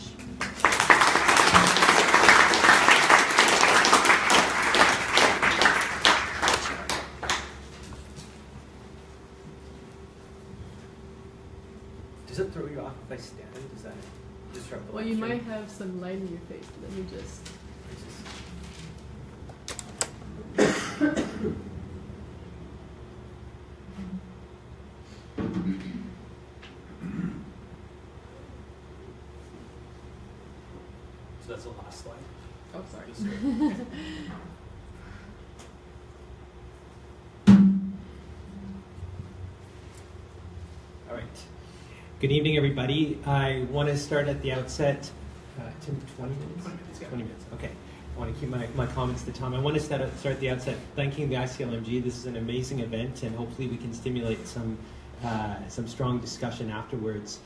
Does it throw you off if I stand? Does that disrupt the Well, you might have some light in your face. Let me just... So that's the last slide. Oh, sorry. All right. Good evening, everybody. I want to start at the outset. 20 minutes? 20 minutes, yeah. 20 minutes, okay. I want to keep my comments to time. I want to start at the outset thanking the ICLMG. This is an amazing event, and hopefully we can stimulate some strong discussion afterwards.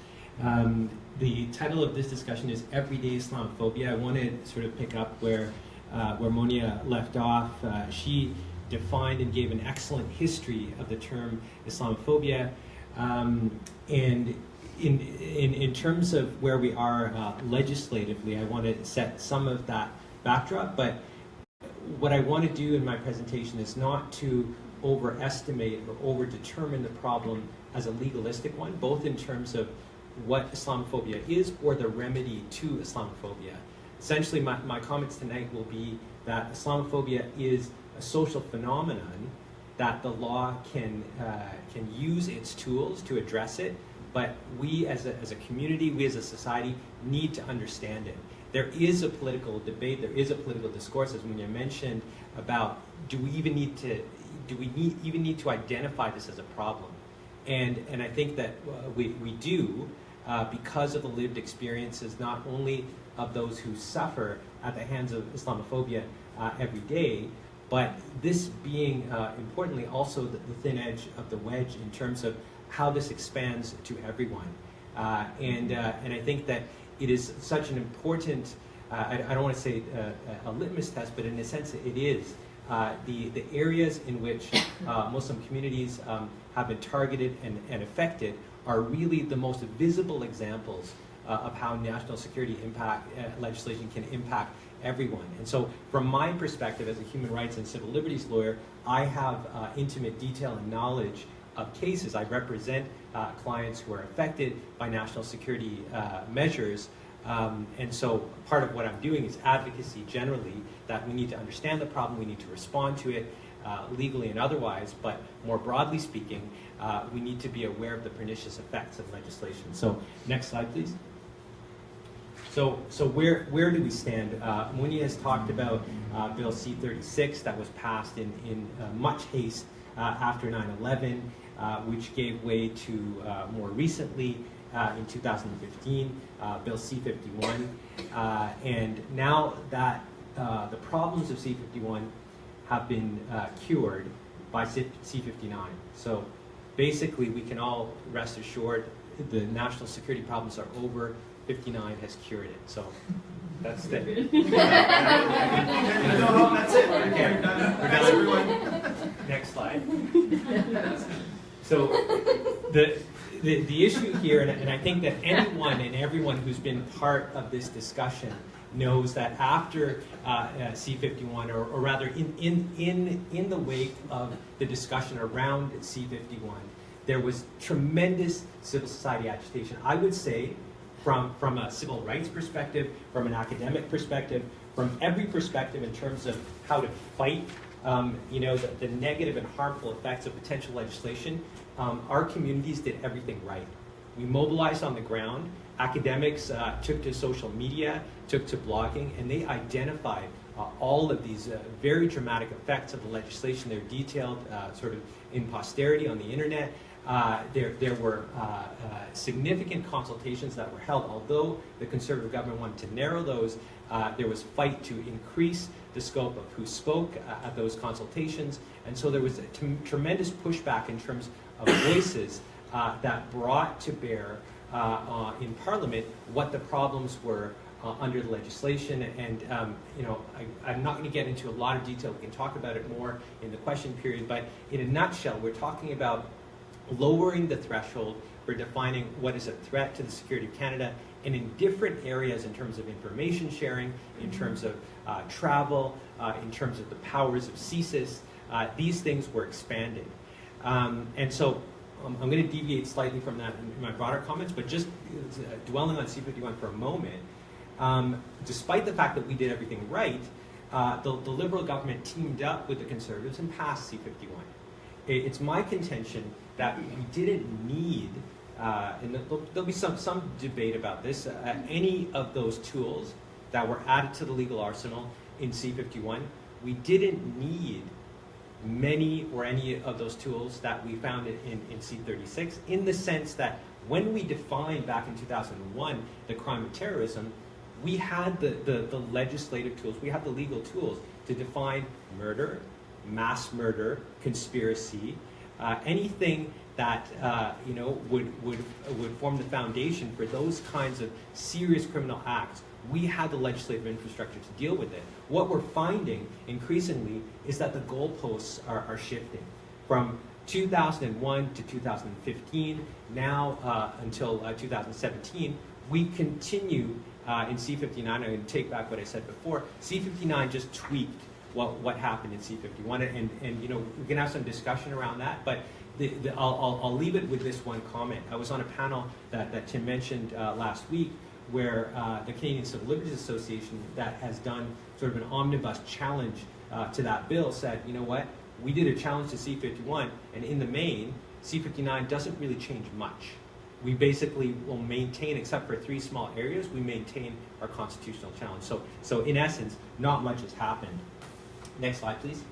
The title of this discussion is Everyday Islamophobia. I want to sort of pick up where Monia left off. She defined and gave an excellent history of the term Islamophobia. And in terms of where we are legislatively, I want to set some of that backdrop, but what I want to do in my presentation is not to overestimate or overdetermine the problem as a legalistic one, both in terms of what Islamophobia is or the remedy to Islamophobia. Essentially, my comments tonight will be that Islamophobia is a social phenomenon that the law can use its tools to address it, but we as a community, we as a society need to understand it. There is a political debate, there is a political discourse, as Monia mentioned, about do we even need to identify this as a problem? And I think that we do because of the lived experiences not only of those who suffer at the hands of Islamophobia every day, but this being, importantly, also the thin edge of the wedge in terms of how this expands to everyone. And I think that it is such an important, I don't want to say a litmus test, but in a sense it is. The areas in which Muslim communities have been targeted and affected are really the most visible examples of how national security legislation can impact everyone. And so from my perspective as a human rights and civil liberties lawyer, I have intimate detail and knowledge of cases. I represent clients who are affected by national security measures. And so part of what I'm doing is advocacy generally, that we need to understand the problem, we need to respond to it legally and otherwise, but more broadly speaking, we need to be aware of the pernicious effects of legislation. So next slide, please. So where do we stand? Monia has talked about Bill C-36 that was passed in much haste after 9/11, which gave way to more recently in 2015, Bill C-51. And now that the problems of C-51 have been cured by C-59. So basically we can all rest assured the national security problems are over. 59 has cured it. So that's it. That's it. Okay. We're done, everyone. Next slide. So the the issue here, and I think that anyone and everyone who's been part of this discussion knows that after C-51, or rather in the wake of the discussion around C-51, there was tremendous civil society agitation. I would say from a civil rights perspective, from an academic perspective, from every perspective in terms of how to fight the negative and harmful effects of potential legislation, our communities did everything right. We mobilized on the ground. Academics took to social media, took to blogging, and they identified all of these very dramatic effects of the legislation. They're detailed sort of in posterity on the internet. There were significant consultations that were held. Although the Conservative government wanted to narrow those, there was fight to increase the scope of who spoke at those consultations. And so there was a tremendous pushback in terms of voices that brought to bear in Parliament what the problems were under the legislation. And I'm not going to get into a lot of detail. We can talk about it more in the question period. But in a nutshell, we're talking about lowering the threshold for defining what is a threat to the security of Canada, and in different areas in terms of information sharing, in terms of travel, in terms of the powers of CSIS, these things were expanded. And so I'm going to deviate slightly from that in my broader comments, but just dwelling on C-51 for a moment, despite the fact that we did everything right, the Liberal government teamed up with the Conservatives and passed C-51. It's my contention that we didn't need, and there'll be some debate about this, any of those tools that were added to the legal arsenal in C-51. We didn't need many or any of those tools that we found in C-36, in the sense that when we defined back in 2001 the crime of terrorism, we had the legislative tools, we had the legal tools to define murder, mass murder, conspiracy, anything that would form the foundation for those kinds of serious criminal acts. We had the legislative infrastructure to deal with it. What we're finding increasingly is that the goalposts are shifting from 2001 to 2015, now until 2017. We continue in C-59, I'm going to take back what I said before, C-59 just tweaked what happened in C-51, and we can have some discussion around that, but I'll leave it with this one comment. I was on a panel that Tim mentioned last week, where the Canadian Civil Liberties Association, that has done sort of an omnibus challenge to that bill, said, you know what, we did a challenge to C-51, and in the main, C-59 doesn't really change much. We basically will maintain, except for 3 small areas, we maintain our constitutional challenge. So in essence, not much has happened. Next slide, please.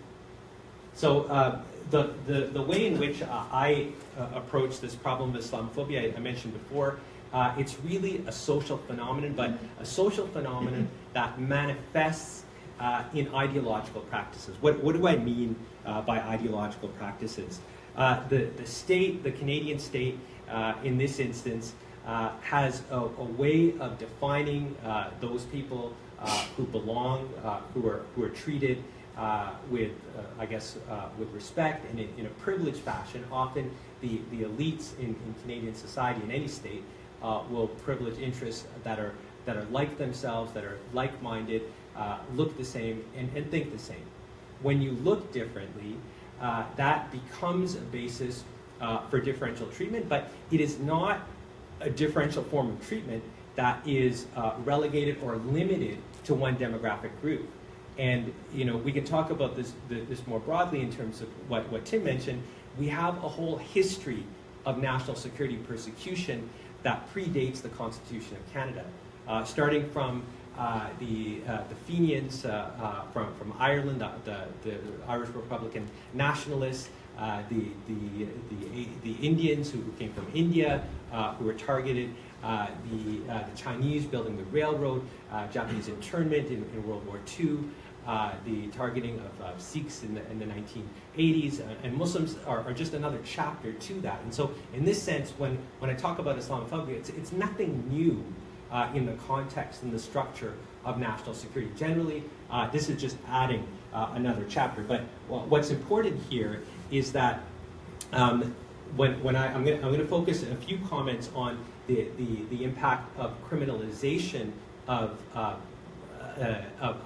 So the way in which I approach this problem of Islamophobia, I mentioned before, it's really a social phenomenon, but a social phenomenon that manifests in ideological practices. What do I mean by ideological practices? The state, the Canadian state, in this instance, has a way of defining those people who belong, who are treated with, with respect and in a privileged fashion. Often the elites in Canadian society, in any state, will privilege interests that are like themselves, that are like-minded, look the same, and think the same. When you look differently, that becomes a basis for differential treatment, but it is not a differential form of treatment that is relegated or limited to one demographic group. And we can talk about this more broadly in terms of what Tim mentioned. We have a whole history of national security persecution that predates the Constitution of Canada, starting from the Fenians from Ireland, the Irish Republican nationalists, the Indians who came from India, who were targeted, the Chinese building the railroad, Japanese internment in World War II, the targeting of Sikhs in the 1980s, and Muslims are just another chapter to that. And so in this sense, when I talk about Islamophobia, it's nothing new in the context and the structure of national security. Generally, this is just adding another chapter. But what's important here is that I'm going to focus a few comments on the impact of criminalization of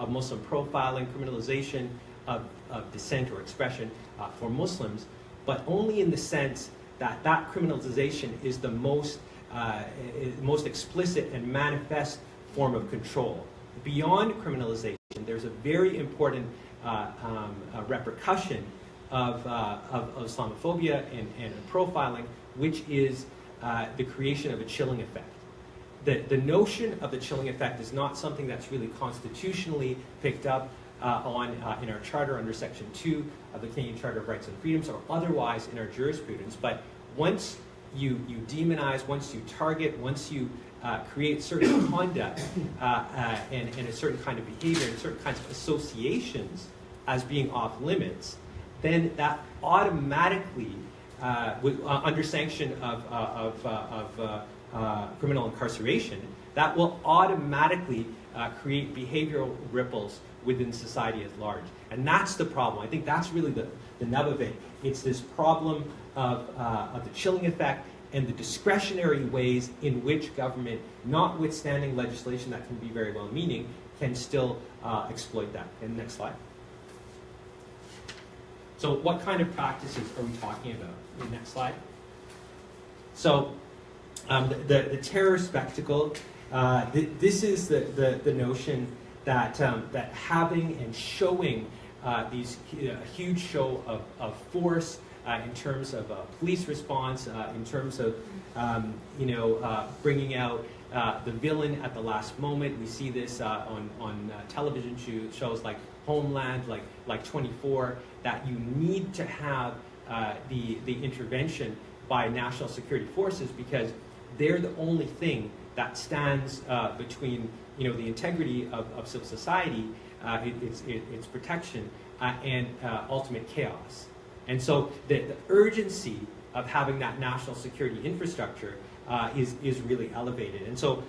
Muslim profiling, criminalization of dissent or expression for Muslims, but only in the sense that that criminalization is the most explicit and manifest form of control. Beyond criminalization, there's a very important repercussion of Islamophobia and profiling, which is the creation of a chilling effect. The notion of the chilling effect is not something that's really constitutionally picked up in our charter under Section 2 of the Canadian Charter of Rights and Freedoms, or otherwise in our jurisprudence. But once you demonize, once you target, once you create certain conduct and a certain kind of behavior and certain kinds of associations as being off limits, then that automatically, under sanction of criminal incarceration, that will automatically create behavioral ripples within society at large. And that's the problem. I think that's really the nub of it. It's this problem of the chilling effect and the discretionary ways in which government, notwithstanding legislation that can be very well-meaning, can still exploit that. And next slide. So what kind of practices are we talking about? Next slide. So the terror spectacle, this is the notion that having and showing these huge show of force in terms of police response, in terms of bringing out the villain at the last moment. We see this on television shows like Homeland, like 24, that you need to have the intervention by national security forces, because they're the only thing that stands between the integrity of civil society, its protection, and ultimate chaos. And so the urgency of having that national security infrastructure is really elevated. And so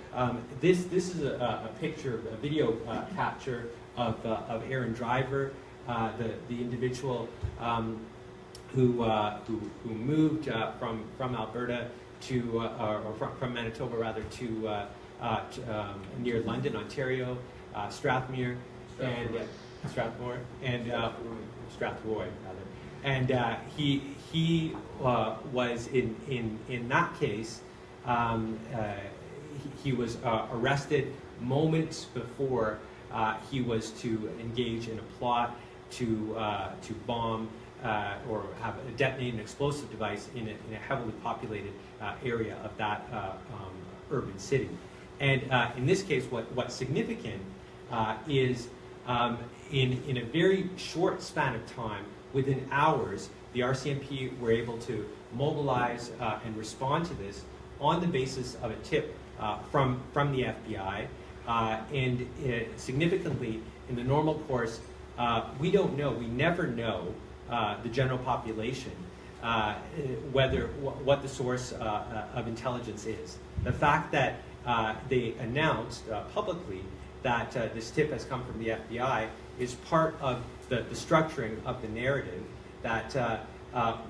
this is a picture, a video capture of Aaron Driver, the individual who moved from Alberta or from Manitoba rather to near London, Ontario, Strathmore, and Strathroy rather. And he was in that case. He was arrested moments before he was to engage in a plot to bomb or have detonate an explosive device in a heavily populated area of that urban city. And in this case, what's significant is in a very short span of time, within hours, the RCMP were able to mobilize and respond to this on the basis of a tip from the FBI. And significantly, in the normal course, we never know the general population what the source of intelligence is. The fact that they announced publicly that this tip has come from the FBI is part of the structuring of the narrative that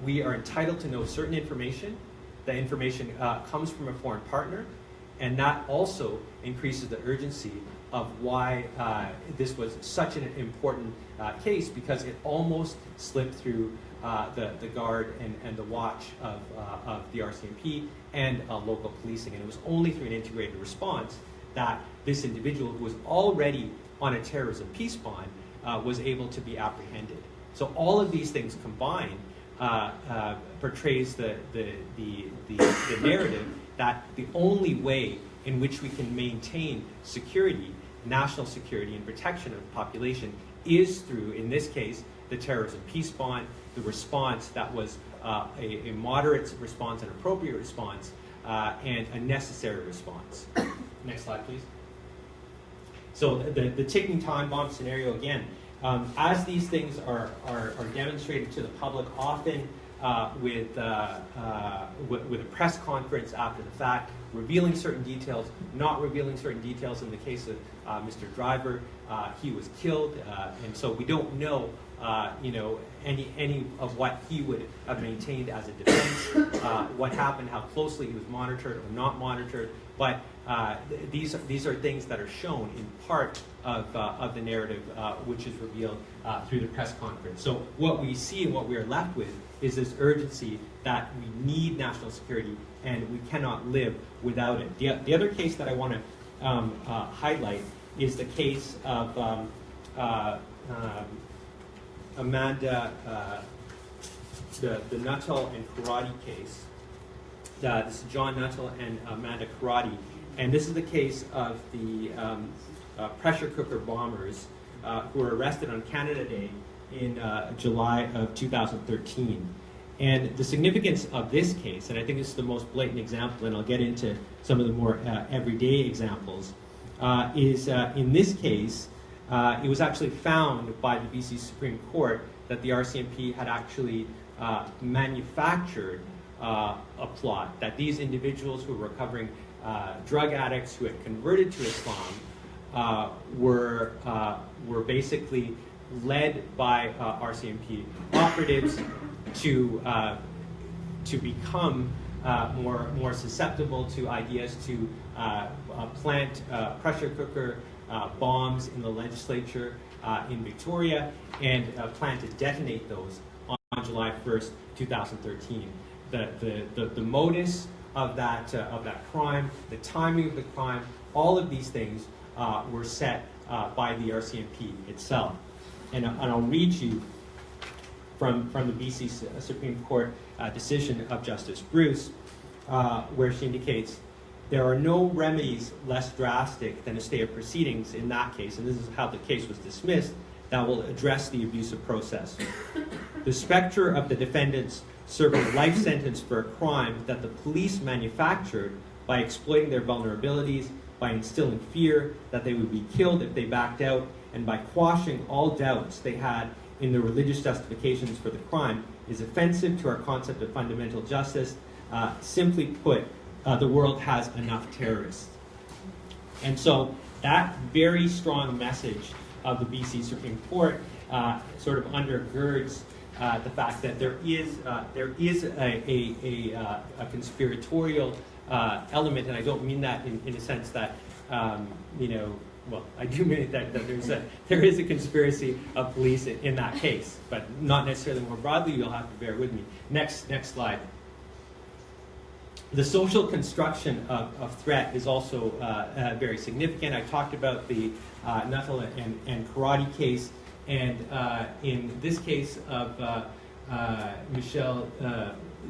we are entitled to know certain information. The information comes from a foreign partner, and that also increases the urgency of why this was such an important case, because it almost slipped through the guard and the watch of the RCMP and local policing. And it was only through an integrated response that this individual, who was already on a terrorism peace bond, was able to be apprehended. So all of these things combined portrays the narrative that the only way in which we can maintain security, national security and protection of the population, is through, in this case, the terrorism peace bond, the response that was a moderate response, an appropriate response, and a necessary response. Next slide, please. So the ticking time bomb scenario, again, as these things are demonstrated to the public, often with a press conference after the fact, revealing certain details, not revealing certain details. In the case of Mr. Driver, he was killed, and so we don't know any of what he would have maintained as a defense, what happened, how closely he was monitored or not monitored. But these are things that are shown in part of the narrative, which is revealed through the press conference. So what we see and what we are left with is this urgency that we need national security and we cannot live without it. The other case that I want to highlight is the case of Amanda, the Nuttall and Karate case. This is John Nuttall and Amanda Karate. And this is the case of the pressure cooker bombers who were arrested on Canada Day in July of 2013. And the significance of this case, and I think this is the most blatant example, and I'll get into some of the more everyday examples, is in this case, it was actually found by the BC Supreme Court that the RCMP had actually manufactured a plot, that these individuals who were recovering drug addicts who had converted to Islam were basically led by RCMP operatives to become more susceptible to ideas to plant pressure cooker bombs in the legislature in Victoria and plan to detonate those on July 1st, 2013. The modus of that crime, the timing of the crime, all of these things were set by the RCMP itself. And I'll read you from the BC Supreme Court decision of Justice Bruce, where she indicates, there are no remedies less drastic than a stay of proceedings in that case, and this is how the case was dismissed, that will address the abusive process. The specter of the defendants serving a life sentence for a crime that the police manufactured by exploiting their vulnerabilities, by instilling fear that they would be killed if they backed out, and by quashing all doubts they had in the religious justifications for the crime is offensive to our concept of fundamental justice. Simply put, the world has enough terrorists. And so that very strong message of the BC Supreme Court sort of undergirds the fact that there is a conspiratorial element, and I don't mean that in a sense that well, I do mean that there is a conspiracy of police in that case, but not necessarily more broadly. You'll have to bear with me. Next slide. The social construction of threat is also very significant. I talked about the Nuttall and Karate case, and in this case of Michel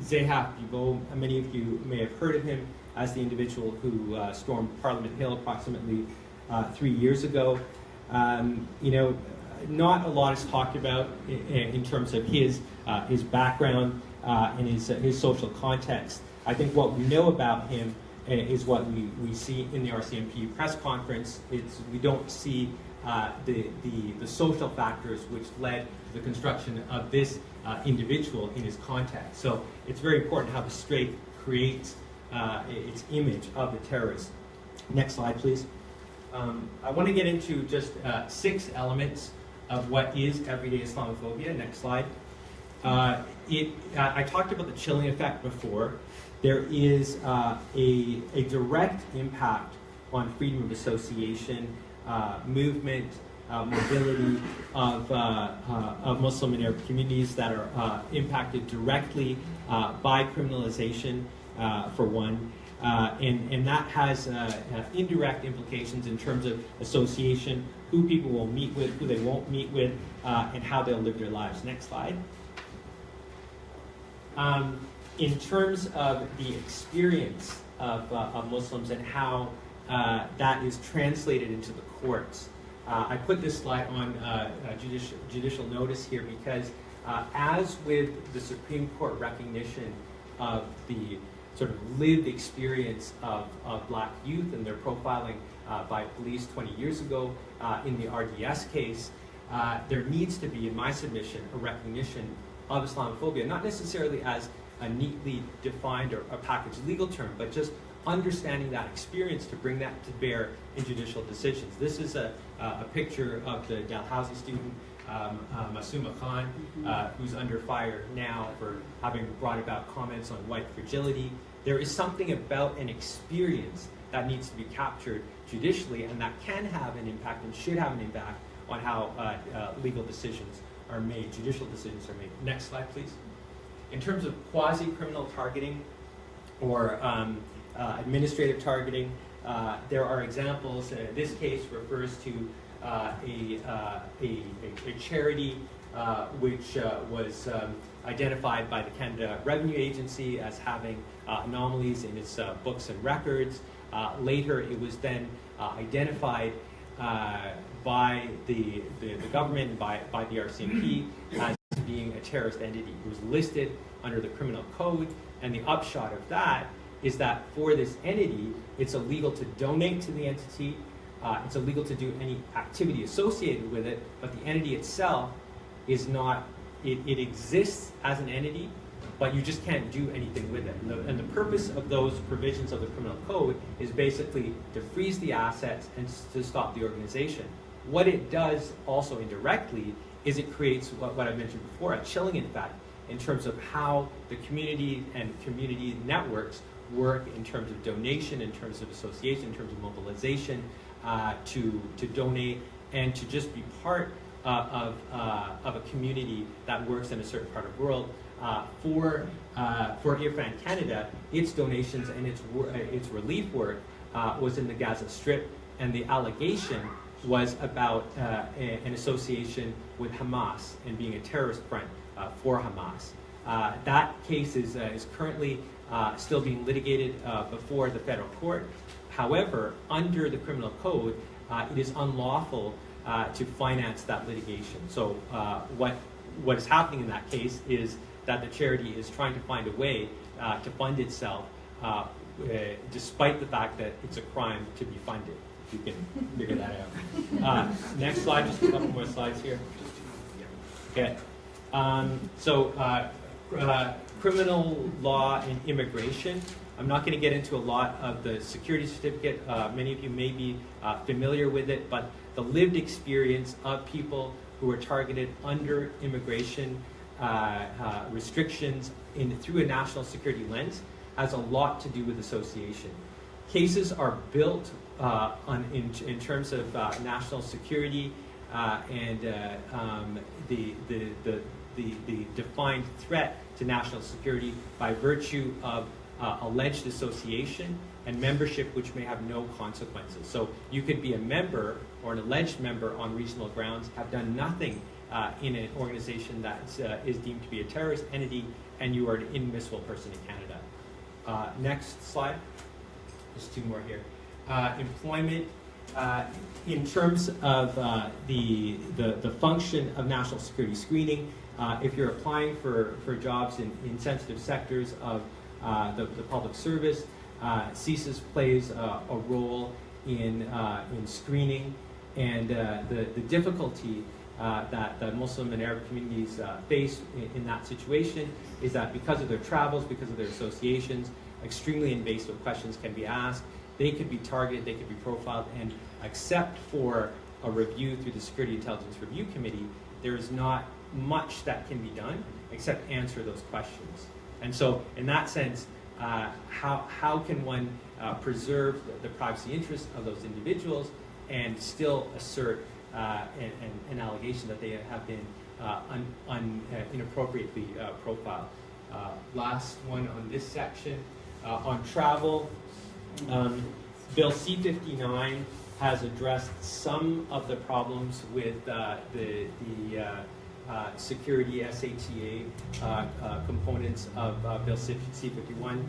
Zehaf-Bibeau, many of you may have heard of him as the individual who stormed Parliament Hill approximately 3 years ago. Not a lot is talked about in terms of his background and his social context. I think what we know about him is what we see in the RCMP press conference. We don't see the social factors which led to the construction of this individual in his context. So it's very important how the straight creates its image of the terrorist. Next slide, please. I want to get into just 6 elements of what is everyday Islamophobia. Next slide. I talked about the chilling effect before. There is a direct impact on freedom of association, movement, mobility of Muslim and Arab communities that are impacted directly by criminalization, for one. And that has indirect implications in terms of association, who people will meet with, who they won't meet with, and how they'll live their lives. Next slide. In terms of the experience of Muslims and how that is translated into the courts, I put this slide on judicial notice here because as with the Supreme Court recognition of the sort of lived experience of black youth and their profiling by police 20 years ago in the RDS case, there needs to be, in my submission, a recognition of Islamophobia, not necessarily as a neatly defined or a packaged legal term, but just understanding that experience to bring that to bear in judicial decisions. This is a picture of the Dalhousie student Masuma Khan, who's under fire now for having brought about comments on white fragility. There is something about an experience that needs to be captured judicially, and that can have an impact and should have an impact on how legal decisions are made, judicial decisions are made. Next slide, please. In terms of quasi-criminal targeting or administrative targeting, there are examples. This case refers to a charity which was identified by the Canada Revenue Agency as having anomalies in its books and records. Later, it was then identified by the government, by the RCMP, as being a terrorist entity. It was listed under the criminal code, and the upshot of that is that for this entity, it's illegal to donate to the entity, it's illegal to do any activity associated with it, but the entity itself is not, it exists as an entity, but you just can't do anything with it. And the purpose of those provisions of the criminal code is basically to freeze the assets and to stop the organization. What it does also indirectly is it creates what I mentioned before, a chilling effect in terms of how the community and community networks work in terms of donation, in terms of association, in terms of mobilization, to donate and to just be part of a community that works in a certain part of the world. For IFRAN Canada, its donations and its relief work was in the Gaza Strip, and the allegation was about an association with Hamas and being a terrorist front for Hamas. That case is currently still being litigated before the federal court. However, under the criminal code, it is unlawful to finance that litigation. So what is happening in that case is that the charity is trying to find a way to fund itself, despite the fact that it's a crime to be funded. You can figure that out. Next slide, just a couple more slides here. Okay. Criminal law and immigration. I'm not going to get into a lot of the security certificate. Many of you may be familiar with it, but the lived experience of people who are targeted under immigration restrictions through a national security lens has a lot to do with association. Cases are built in terms of national security and the defined threat to national security by virtue of alleged association and membership, which may have no consequences. So you could be a member or an alleged member on reasonable grounds, have done nothing in an organization that is deemed to be a terrorist entity, and you are an inadmissible person in Canada. Next slide. Just two more here. Employment. In terms of the function of national security screening, if you're applying for jobs in sensitive sectors of the public service, CSIS plays a role in screening, and the difficulty that Muslim and Arab communities face in that situation is that because of their travels, because of their associations, extremely invasive questions can be asked. They could be targeted, they could be profiled, and except for a review through the Security Intelligence Review Committee, there is not much that can be done except answer those questions. And so, in that sense, how can one preserve the privacy interests of those individuals and still assert an allegation that they have been inappropriately profiled? Last one on this section, on travel. Bill C-59 has addressed some of the problems with the security SATA components of Bill C-51,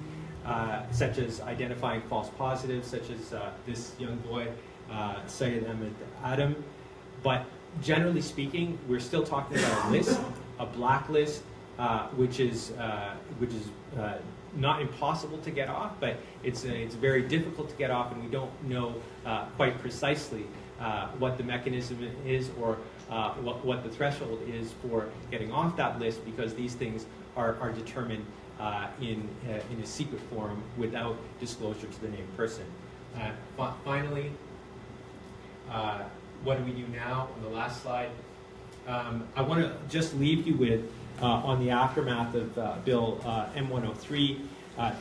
such as identifying false positives, such as this young boy, Syed Ahmed Adam. But generally speaking, we're still talking about a list, a blacklist, which is not impossible to get off, but it's very difficult to get off, and we don't know quite precisely what the mechanism is or what the threshold is for getting off that list, because these things are determined in a secret form without disclosure to the named person. Finally, what do we do now? On the last slide, I want to just leave you with, on the aftermath of Bill M103,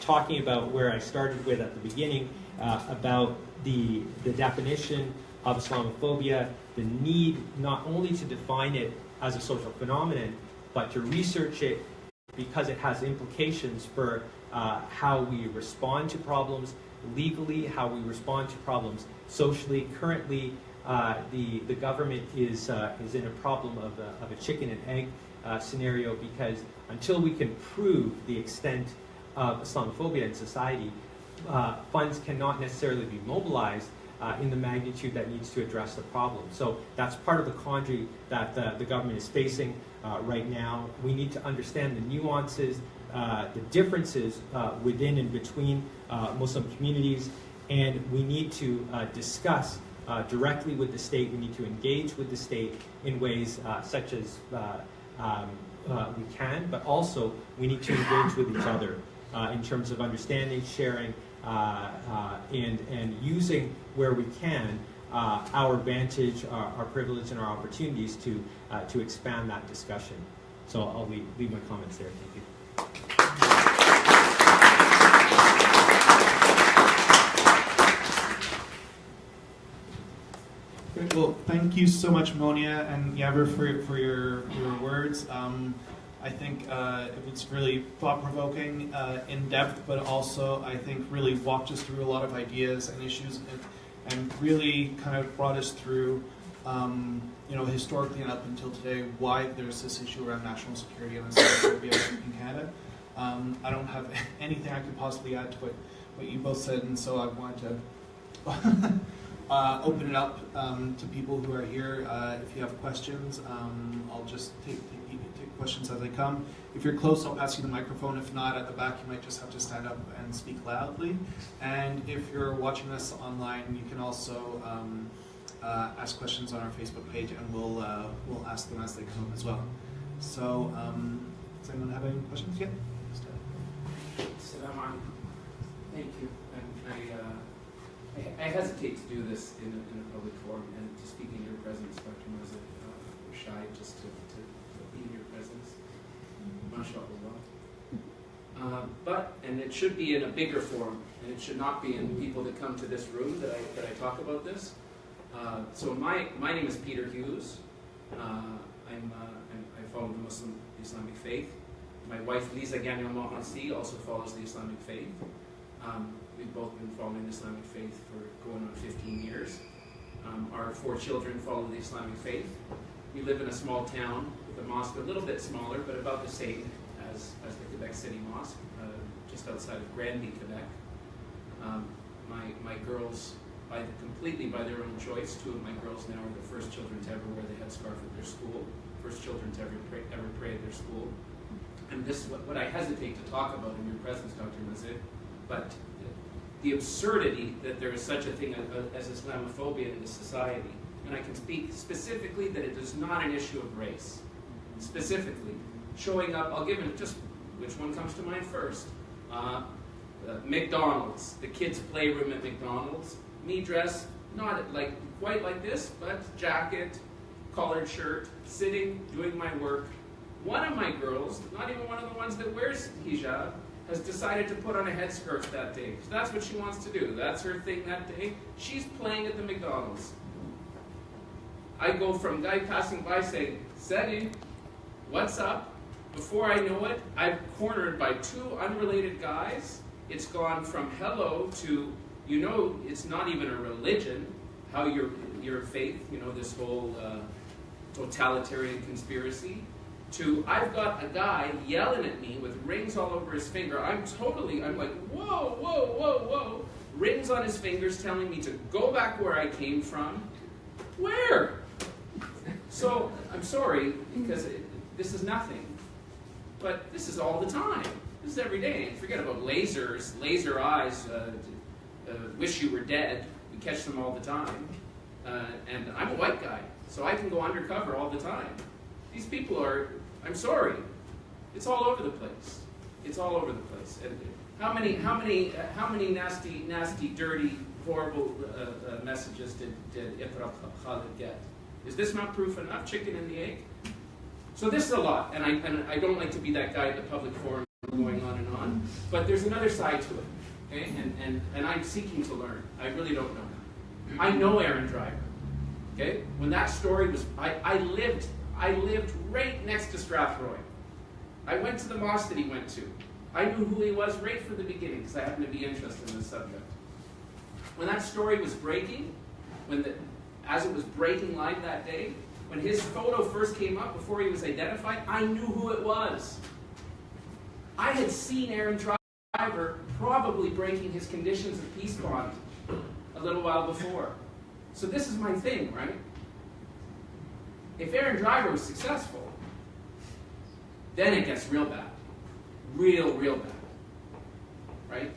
talking about where I started with at the beginning, about the definition of Islamophobia, the need not only to define it as a social phenomenon, but to research it because it has implications for how we respond to problems legally, how we respond to problems socially. Currently, the government is in a problem of a chicken and egg scenario, because until we can prove the extent of Islamophobia in society, funds cannot necessarily be mobilized in the magnitude that needs to address the problem. So that's part of the quandary that the government is facing right now. We need to understand the nuances, the differences within and between Muslim communities, and we need to discuss directly with the state. We need to engage with the state in ways such as we can, but also we need to engage with each other in terms of understanding, sharing, and using where we can our advantage, our privilege, and our opportunities to expand that discussion. So I'll leave my comments there. Thank you. Great. Well, thank you so much, Monia and Yavar, for your words. I think it was really thought-provoking, in-depth, but also I think really walked us through a lot of ideas and issues, and really kind of brought us through, historically and up until today, why there's this issue around national security and Islamophobia in Canada. I don't have anything I could possibly add to what you both said, and so I wanted to open it up to people who are here. If you have questions, I'll just take questions as they come. If you're close, I'll pass you the microphone. If not, at the back, you might just have to stand up and speak loudly. And if you're watching us online, you can also ask questions on our Facebook page, and we'll ask them as they come as well. So, does anyone have any questions yet? Thank you. I hesitate to do this in a public forum and to speak in your presence, Dr. Mazigh. We're shy just to be in your presence. MashaAllah. And it should be in a bigger forum, and it should not be in people that come to this room that I talk about this. So my name is Peter Hughes. I follow the Islamic faith. My wife Lisa Gagnon-Mohansi also follows the Islamic faith. We've both been following the Islamic faith for going on 15 years. Our 4 children follow the Islamic faith. We live in a small town with a mosque a little bit smaller, but about the same as the Quebec City Mosque, just outside of Granby, Quebec. My girls, completely by their own choice, 2 of my girls now are the first children to ever wear the headscarf at their school, first children to ever pray at their school. And this is what I hesitate to talk about in your presence, Dr. Mazigh, but the absurdity that there is such a thing as Islamophobia in this society. And I can speak specifically that it is not an issue of race. Specifically, showing up, I'll give it just, which one comes to mind first? McDonald's, the kids' playroom at McDonald's. Me dressed, not quite like this, but jacket, collared shirt, sitting, doing my work. One of my girls, not even one of the ones that wears hijab, has decided to put on a headscarf that day. So that's what she wants to do. That's her thing that day. She's playing at the McDonald's. I go from guy passing by saying, Seti, what's up? Before I know it, I'm cornered by 2 unrelated guys. It's gone from hello to, it's not even a religion, how your faith, this whole totalitarian conspiracy, to I've got a guy yelling at me with rings all over his finger. I'm like, whoa, whoa, whoa, whoa. Rings on his fingers telling me to go back where I came from. Where? So, I'm sorry, because this is nothing. But this is all the time. This is every day. And forget about lasers, laser eyes, wish you were dead. We catch them all the time. And I'm a white guy, so I can go undercover all the time. These people are, I'm sorry, it's all over the place. It's all over the place. And how many nasty, dirty, horrible messages did Iqra Khalid get? Is this not proof enough? Chicken and the egg? So this is a lot, and I don't like to be that guy at the public forum going on and on, but there's another side to it, okay? And I'm seeking to learn. I really don't know. I know Aaron Driver, okay? When that story was, I lived right next to Strathroy. I went to the mosque that he went to. I knew who he was right from the beginning because I happened to be interested in this subject. When that story was breaking, as it was breaking live that day, when his photo first came up before he was identified, I knew who it was. I had seen Aaron Driver probably breaking his conditions of peace bond a little while before. So this is my thing, right? If Aaron Driver was successful, then it gets real bad. Real bad. Right?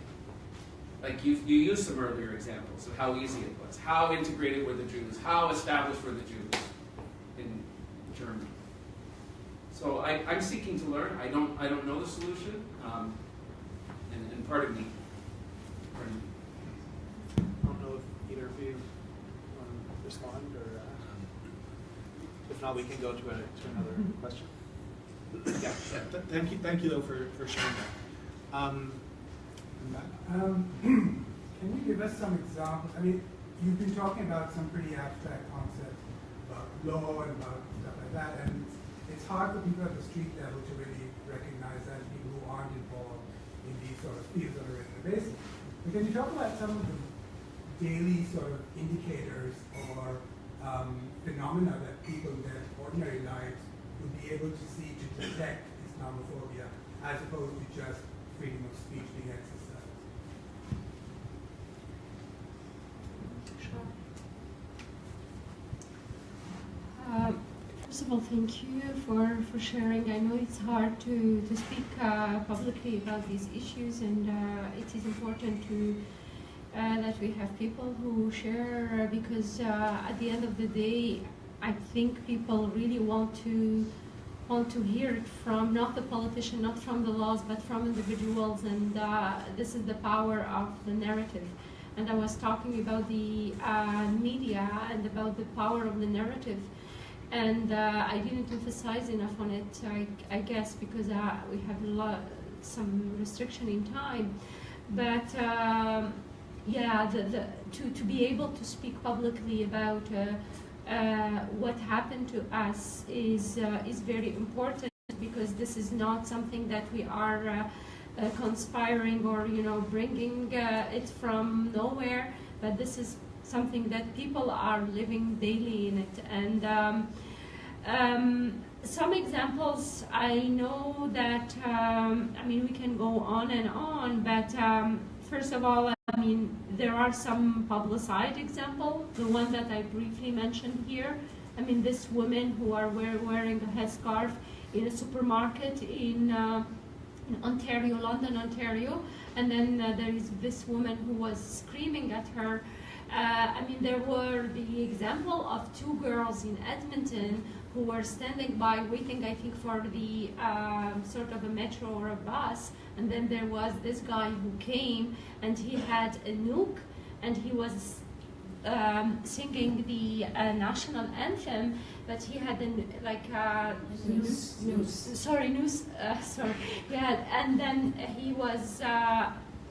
Like you used some earlier examples of how easy it was. How integrated were the Jews? How established were the Jews in Germany? So I'm seeking to learn. I don't know the solution. And part of me. I don't know if either of you want to respond, or if not, we can go to another question. Yeah. Thank you though for sharing that. Can you give us some examples? I mean, you've been talking about some pretty abstract concepts about law and about stuff like that, and it's hard for people at the street level to really recognize that, people who aren't involved in these sort of fields on a regular basis. But can you talk about some of the daily sort of indicators or phenomena that people in their ordinary lives would be able to see to detect Islamophobia, as opposed to just freedom of speech being exercised? First of all, thank you for sharing. I know it's hard to speak publicly about these issues, and it is important that we have people who share, because at the end of the day, I think people really want to hear it from not the politician, not from the laws, but from individuals, and this is the power of the narrative. And I was talking about the media and about the power of the narrative. And I didn't emphasize enough on it, I guess, because we have some restriction in time. But yeah, to be able to speak publicly about what happened to us is very important, because this is not something that we are conspiring or bringing it from nowhere, but this is something that people are living daily in it. And some examples, I know that, I mean, we can go on and on, but first of all, I mean, there are some publicized examples. The one that I briefly mentioned here, I mean, this woman who are wearing a headscarf in a supermarket in Ontario, London, Ontario, and then there is this woman who was screaming at her. I mean, there were the example of two girls in Edmonton who were standing by waiting, I think, for the sort of a metro or a bus, and then there was this guy who came, and he had a nuke, and he was singing the national anthem, but he had yeah, and then he was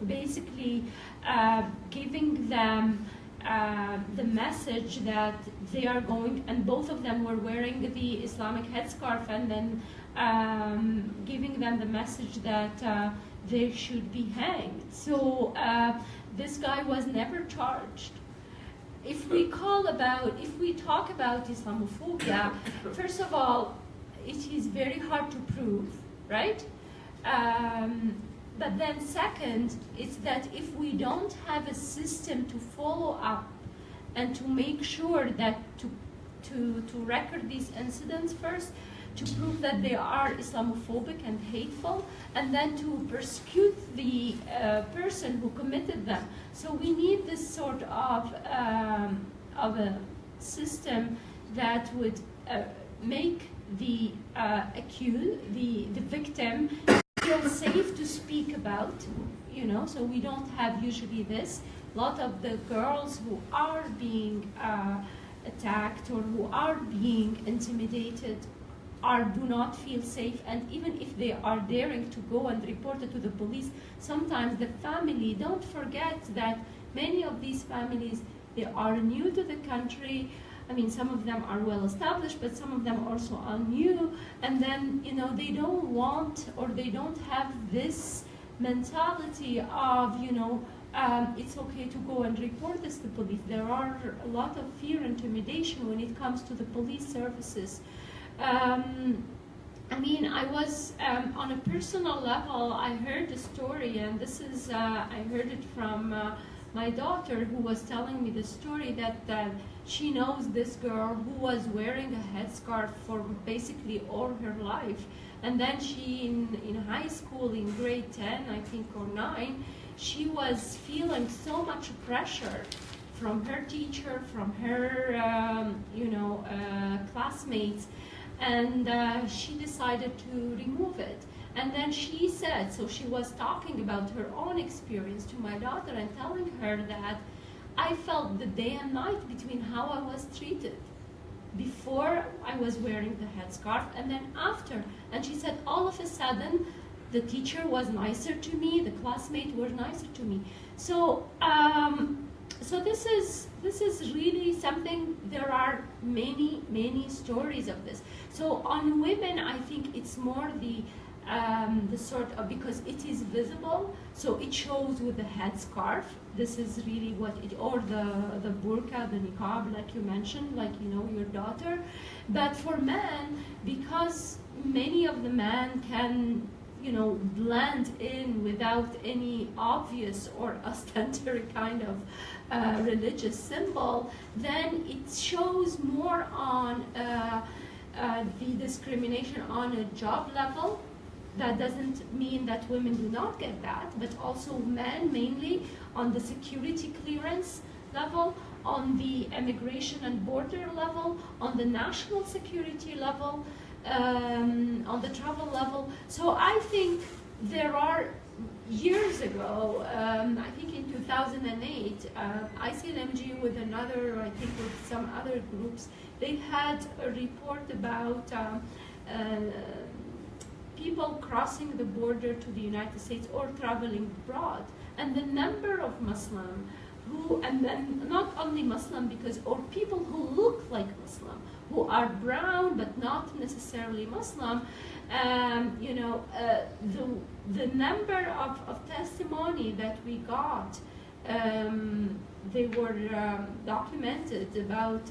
basically giving them the message that they are going, and both of them were wearing the Islamic headscarf, and then giving them the message that they should be hanged. So this guy was never charged. If we talk about Islamophobia, first of all, it is very hard to prove, right? But then second, it's that if we don't have a system to follow up and to make sure that to record these incidents first, to prove that they are Islamophobic and hateful, and then to persecute the person who committed them. So we need this sort of a system that would make the accused, the victim, feel safe to speak about, so we don't have usually this. A lot of the girls who are being attacked or who are being intimidated do not feel safe, and even if they are daring to go and report it to the police, sometimes the family, don't forget that many of these families, they are new to the country. I mean, some of them are well established, but some of them also are new, and then, you know, they don't want, or they don't have this mentality of, you know, it's okay to go and report this to police. There are a lot of fear and intimidation when it comes to the police services. I mean, I was, on a personal level, I heard the story, and this is, I heard it from my daughter, who was telling me the story that she knows this girl who was wearing a headscarf for basically all her life. And then she, in high school, in grade 10, I think, or 9, she was feeling so much pressure from her teacher, from her, you know, classmates, and she decided to remove it. And then she said, so she was talking about her own experience to my daughter and telling her that I felt the day and night between how I was treated before I was wearing the headscarf and then after. And she said all of a sudden the teacher was nicer to me, the classmate were nicer to me. So so this is really something. There are many stories of this. So on women, I think it's more the sort of, because it is visible, so it shows with the headscarf. This is really what it, or the burqa, the niqab, like you mentioned, like, you know, your daughter. But for men, because many of the men can, you know, blend in without any obvious or ostentatory kind of religious symbol, then it shows more on the discrimination on a job level. That doesn't mean that women do not get that, but also men, mainly on the security clearance level, on the immigration and border level, on the national security level, on the travel level. So I think there are, years ago, I think in 2008, ICLMG with another, I think with some other groups, they had a report about people crossing the border to the United States or traveling abroad, and the number of Muslim who, and then not only Muslim, because, or people who look like Muslim, who are brown but not necessarily Muslim, you know, the number of testimony that we got, they were documented about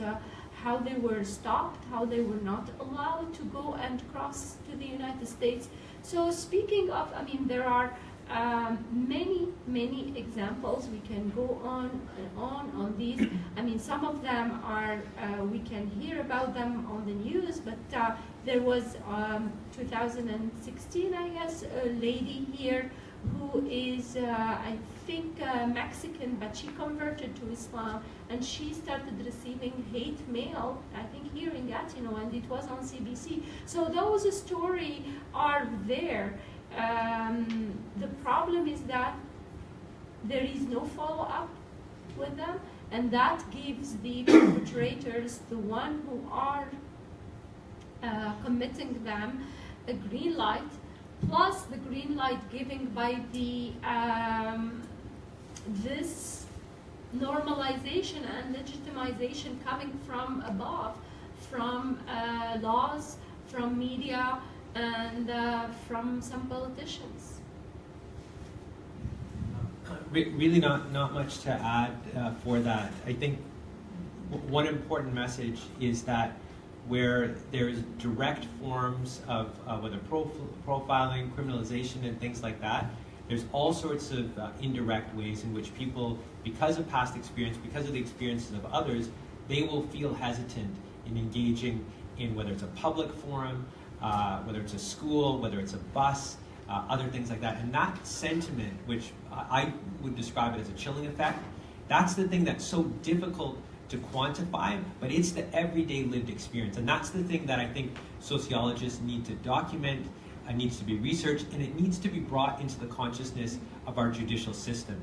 how they were stopped, how they were not allowed to go and cross to the United States. So speaking of, I mean, there are many examples. We can go on and on these. I mean, some of them are, we can hear about them on the news, but there was 2016, I guess, a lady here who is, I think, Mexican, but she converted to Islam, and she started receiving hate mail, I think here in Gatineau, and it was on CBC. So those stories are there. The problem is that there is no follow-up with them, and that gives the perpetrators, the one who are committing them, a green light, plus the green light giving by the this normalization and legitimization coming from above, from laws, from media, and from some politicians. Really not much to add for that. I think one important message is that where there's direct forms of whether profiling, criminalization, and things like that, there's all sorts of indirect ways in which people, because of past experience, because of the experiences of others, they will feel hesitant in engaging in whether it's a public forum, whether it's a school, whether it's a bus, other things like that. And that sentiment, which I would describe it as a chilling effect, that's the thing that's so difficult to quantify, but it's the everyday lived experience. And that's the thing that I think sociologists need to document, needs to be researched, and it needs to be brought into the consciousness of our judicial system.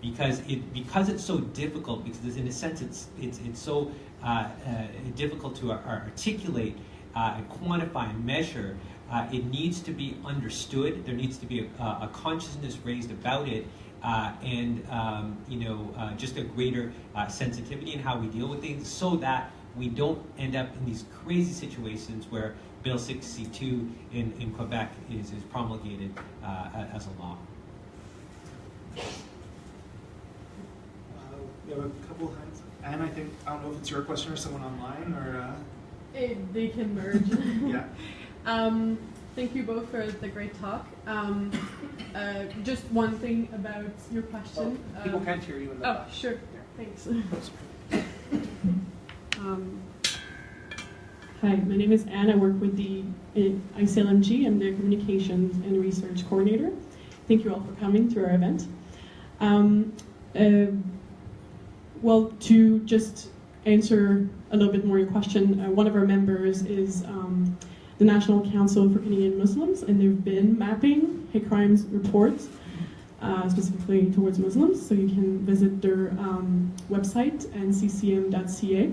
because it's so difficult, because in a sense it's so difficult to articulate and quantify and measure. It needs to be understood. There needs to be a consciousness raised about it, and just a greater sensitivity in how we deal with things, so that we don't end up in these crazy situations where Bill 62 in Quebec is promulgated as a law. We have a couple hands. Anne, I don't know if it's your question or someone online, or... They can merge. Yeah. Thank you both for the great talk. Just one thing about your question. People can't hear you in the back. Sure. Thanks. Hi, my name is Anne. I work with the ICLMG. I'm the Communications and Research Coordinator. Thank you all for coming to our event. Well, to just answer a little bit more your question, one of our members is the National Council for Canadian Muslims, and they've been mapping hate crimes reports specifically towards Muslims. So you can visit their website, nccm.ca,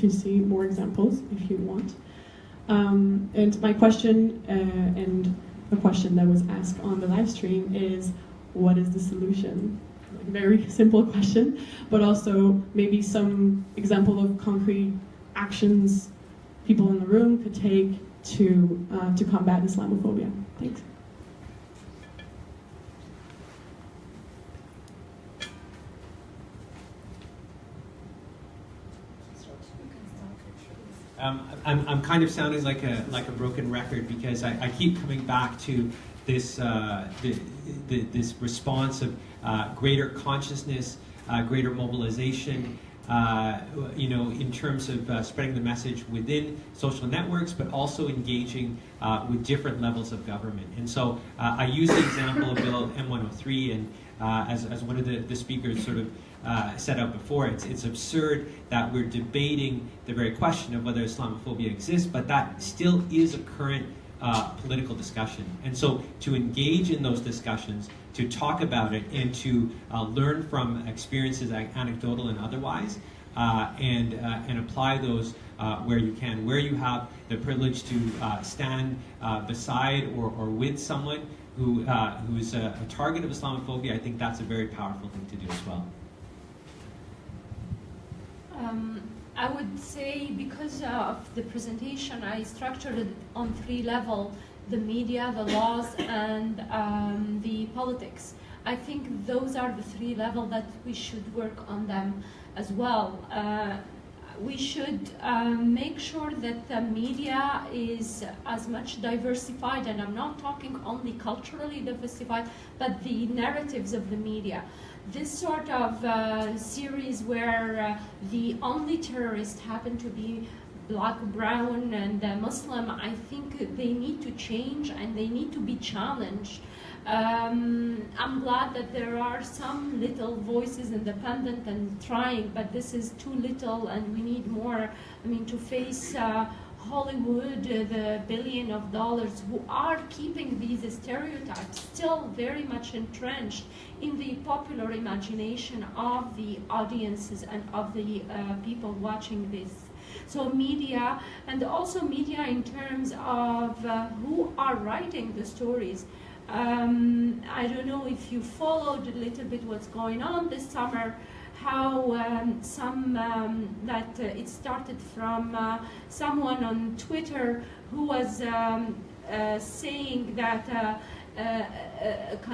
to see more examples if you want. And my question, and a question that was asked on the live stream, is what is the solution? Like, very simple question, but also maybe some example of concrete actions people in the room could take to combat Islamophobia. Thanks. I'm kind of sounding like a broken record, because I keep coming back to this this response of greater consciousness, greater mobilization, in terms of spreading the message within social networks, but also engaging with different levels of government. And so I use the example of Bill M103, and as one of the speakers sort of set out before, it's absurd that we're debating the very question of whether Islamophobia exists, but that still is a current political discussion. And so to engage in those discussions, to talk about it, and to learn from experiences, anecdotal and otherwise, and apply those where you can, where you have the privilege to stand beside or with someone who is a target of Islamophobia. I think that's a very powerful thing to do as well. I would say, because of the presentation, I structured it on 3 levels: the media, the laws, and the politics. I think those are the 3 levels that we should work on them as well. We should make sure that the media is as much diversified, and I'm not talking only culturally diversified, but the narratives of the media. This sort of series where the only terrorists happen to be Black, brown, and Muslim, I think they need to change and they need to be challenged. I'm glad that there are some little voices independent and trying, but this is too little, and we need more. I mean, to face Hollywood, the $1 billion who are keeping these stereotypes still very much entrenched in the popular imagination of the audiences and of the people watching this. So media, and also media in terms of who are writing the stories. I don't know if you followed a little bit what's going on this summer, how it started from someone on Twitter who was saying that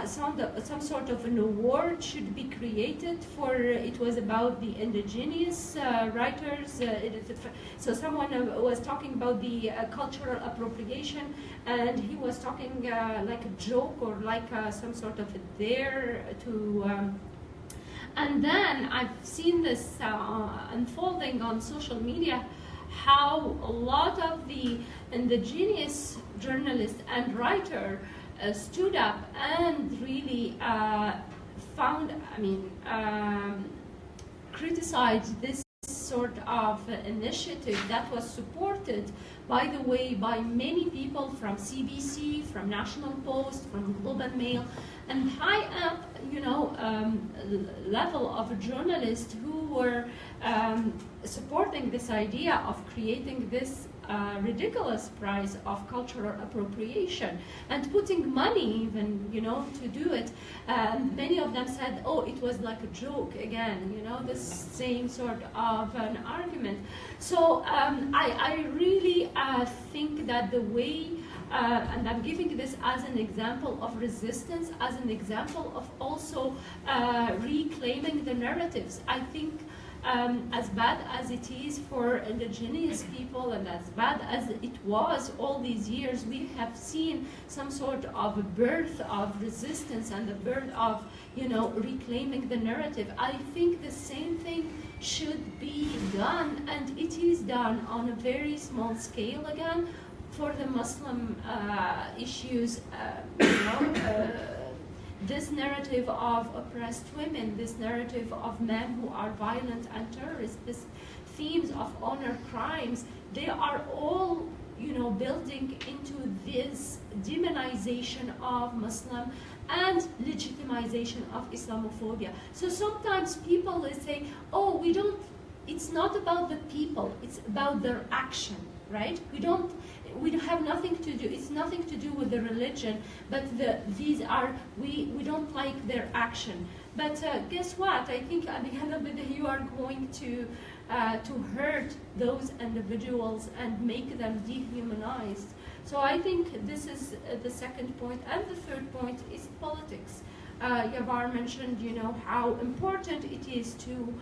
some sort of an award should be created for, it was about the indigenous writers. So someone was talking about the cultural appropriation, and he was talking like a joke or like some sort of a dare to... and then I've seen this unfolding on social media, how a lot of the indigenous journalists and writers stood up and really criticized this sort of initiative that was supported, by the way, by many people from CBC, from National Post, from Global Mail, and high up, level of journalists who were supporting this idea of creating this ridiculous price of cultural appropriation and putting money even, to do it. Many of them said, oh, it was like a joke again, this same sort of an argument. So I really think that the way, and I'm giving this as an example of resistance, as an example of also reclaiming the narratives. I think as bad as it is for indigenous people and as bad as it was all these years, we have seen some sort of a birth of resistance and the birth of, reclaiming the narrative. I think the same thing should be done, and it is done on a very small scale again for the Muslim issues, this narrative of oppressed women, this narrative of men who are violent and terrorists, these themes of honor crimes, they are all, building into this demonization of Muslim and legitimization of Islamophobia. So sometimes people will say, oh, it's not about the people, it's about their action, right? We have nothing to do, it's nothing to do with the religion, but we don't like their action. But guess what? I think at the end of the day you are going to hurt those individuals and make them dehumanized. So I think this is the second point. And the third point is politics. Yavar mentioned, how important it is to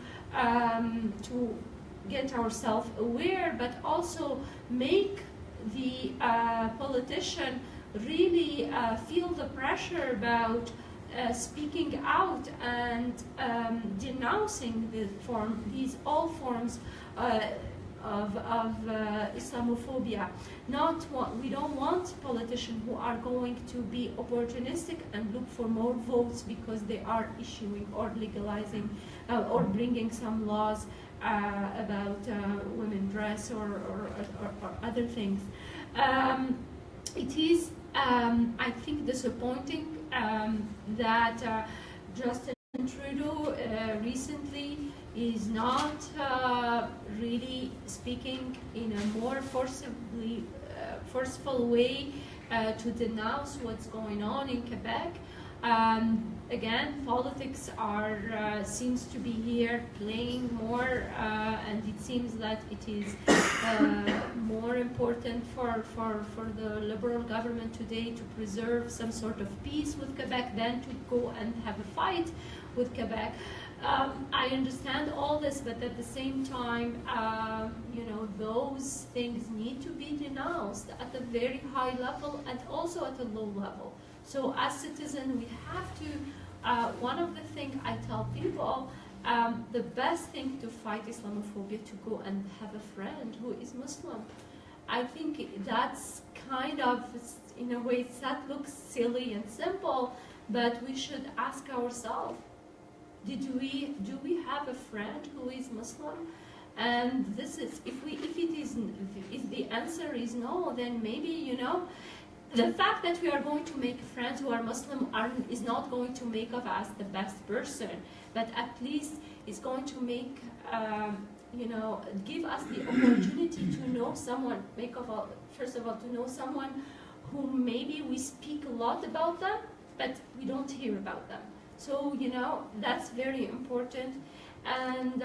get ourselves aware, but also make the politician really feel the pressure about speaking out and denouncing all forms of Islamophobia. We don't want politicians who are going to be opportunistic and look for more votes because they are issuing or legalizing or bringing some laws about women dress or other things. It is, I think, disappointing that Justin Trudeau recently is not really speaking in a more forceful way to denounce what's going on in Quebec. Again, politics seems to be here playing more, and it seems that it is more important for the Liberal government today to preserve some sort of peace with Quebec than to go and have a fight with Quebec. I understand all this, but at the same time, those things need to be denounced at a very high level and also at a low level. So as citizens, we have to, one of the things I tell people, the best thing to fight Islamophobia, to go and have a friend who is Muslim. I think that's kind of, in a way, that looks silly and simple, but we should ask ourselves, do we have a friend who is Muslim? And this is, if the answer is no, then maybe, the fact that we are going to make friends who are Muslim is not going to make of us the best person, but at least it's going to make, give us the opportunity to know someone, first of all, to know someone who maybe we speak a lot about them, but we don't hear about them. So, that's very important. And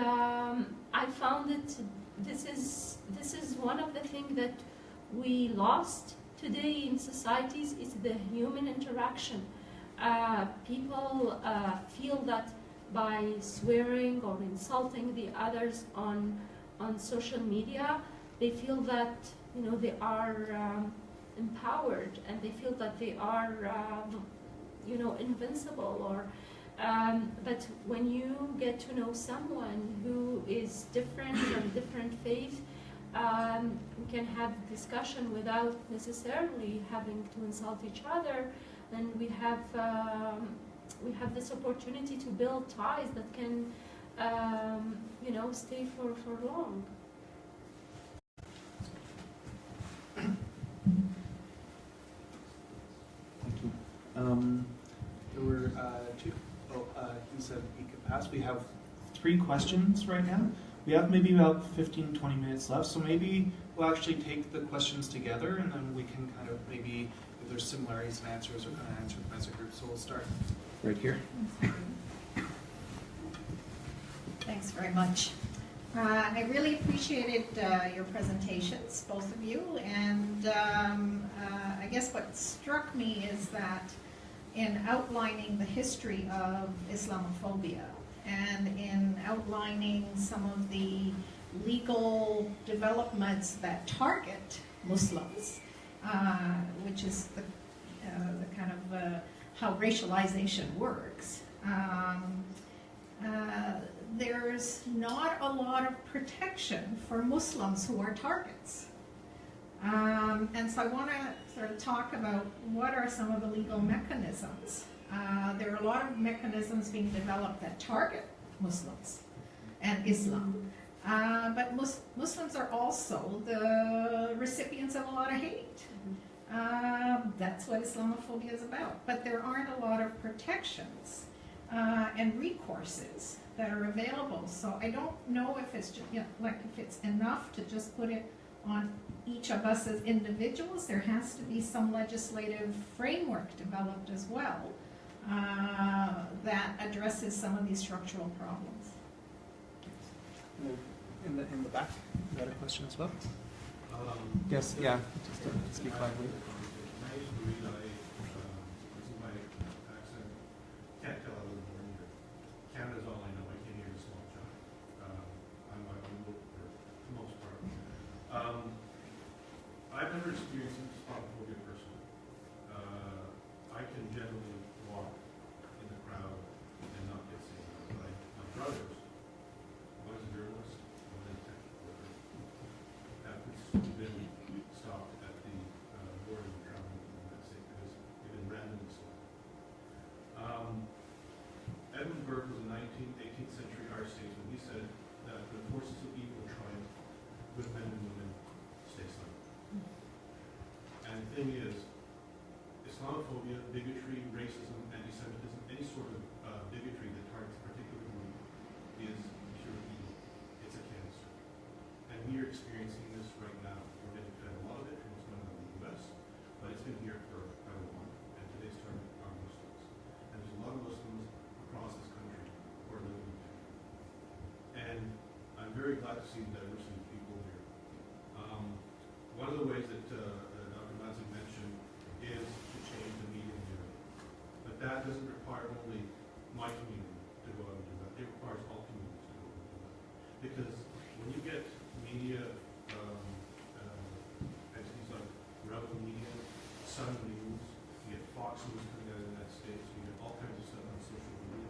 I found that this is one of the things that we lost today in societies is the human interaction. People feel that by swearing or insulting the others on social media, they feel that they are empowered, and they feel that they are invincible. Or but when you get to know someone who is different from different faith, we can have discussion without necessarily having to insult each other, and we have this opportunity to build ties that can you know, stay for long. Thank you. There were two. Oh, he said he could pass. We have 3 questions right now. We have maybe about 15, 20 minutes left, so maybe we'll actually take the questions together, and then we can kind of maybe, if there's similarities in answers, or kind of answer them as a group. So we'll start right here. Thanks very much. I really appreciated your presentations, both of you, and I guess what struck me is that in outlining the history of Islamophobia and in outlining some of the legal developments that target Muslims, which is the kind of how racialization works, there's not a lot of protection for Muslims who are targets. And so I want to sort of talk about what are some of the legal mechanisms. There are a lot of mechanisms being developed that target Muslims and Islam. But Muslims are also the recipients of a lot of hate. That's what Islamophobia is about. But there aren't a lot of protections and recourses that are available. So I don't know if it's just, like if it's enough to just put it on each of us as individuals. There has to be some legislative framework developed as well that addresses some of these structural problems. In the back, you got a question as well? Yes, yeah, just to speak loudly. Can't tell I was born here. Canada's all I know. I came here as a small child. I'm local for the most part. I've never experienced Islamophobia personally. I can generally walk in the crowd and not get seen. But my brothers, one is a journalist, one is a technical worker, have been stopped at the border of traveling to the United States because they've been randomly stopped. Edmund Burke was a 18th century Irish statesman. He said that the forces of evil triumph with men and women stay silent. And the thing is, Islamophobia, bigotry, racism, anti-Semitism, any sort of bigotry that targets a particular group is pure evil. It's a cancer. And we are experiencing this right now. We're getting fed a lot of it from what's going on in the U.S., but it's been here for quite a while. And today's target are Muslims. And there's a lot of Muslims across this country who are living in fear. And I'm very glad to see the diversity of people here. One of the ways that Dr. Mazigh mentioned is to change the media narrative. But that doesn't require only my community to go out and do that. It requires all communities to go out and do that. Because when you get media entities like Rebel Media, Sun News, you get Fox News coming out of the United States, you get all kinds of stuff on social media,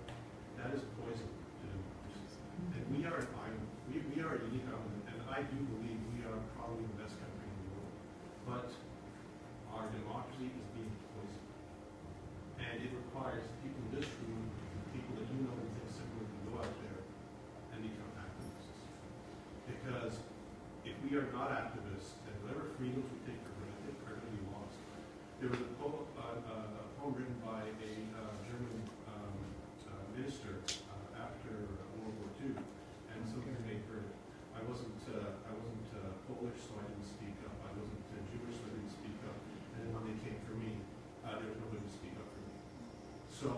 that is poison to democracy. And we are an island. We are a unique island, and I do believe we are probably the best country in the world. But our democracy is being poisoned. And it requires people in this room, people that do know anything similar, to go out there and become activists. Because if we are not activists, then whatever freedoms we take for granted are going to be lost. There was a poem written by a German minister after World War II, and something made for it. I wasn't Polish, so I didn't speak up. I wasn't Jewish, so I didn't speak up. And then when they came for me, there was nobody to speak up for me. So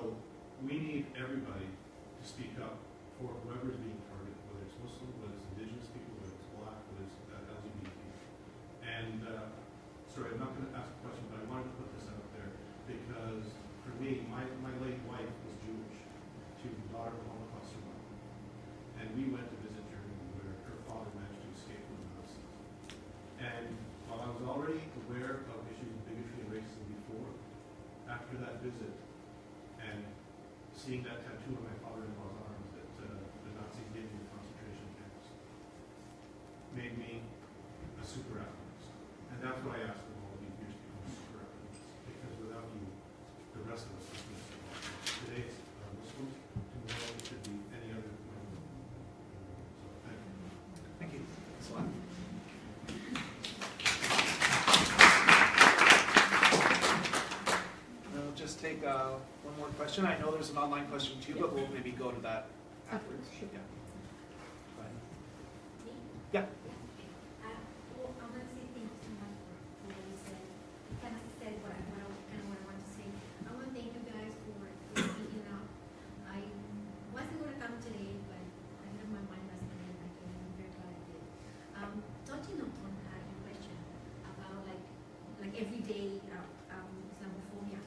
we need everybody to speak up for whoever is being targeted, whether it's Muslim, whether it's Indigenous people, whether it's Black, whether it's LGBT. And sorry, I'm not going to ask a question, but I wanted to put this out there because for me, my late wife was Jewish. She was the daughter of a Holocaust survivor. And we went to visit Germany where her father managed to escape from the Nazis. And while I was already aware of issues of bigotry and racism before, after that visit, and seeing that tattoo on my father-in-law's arms that the Nazis gave me in concentration camps, made me a super activist. And that's what I asked of all of you here to become super activists. Because without you, the rest of us is missing. Today's Muslims, tomorrow it could be any other minority. question. I know there's an online question too, but we'll maybe go to that afterwards. Sure. Yeah. Yeah. Well, I want to say thank you so much for what you said. You kind of said what I want to say. I want to thank you guys for speaking up. I wasn't going to come today, but I had my mind last night and I came. I'm very glad I did. Touching on your question about like everyday Islamophobia.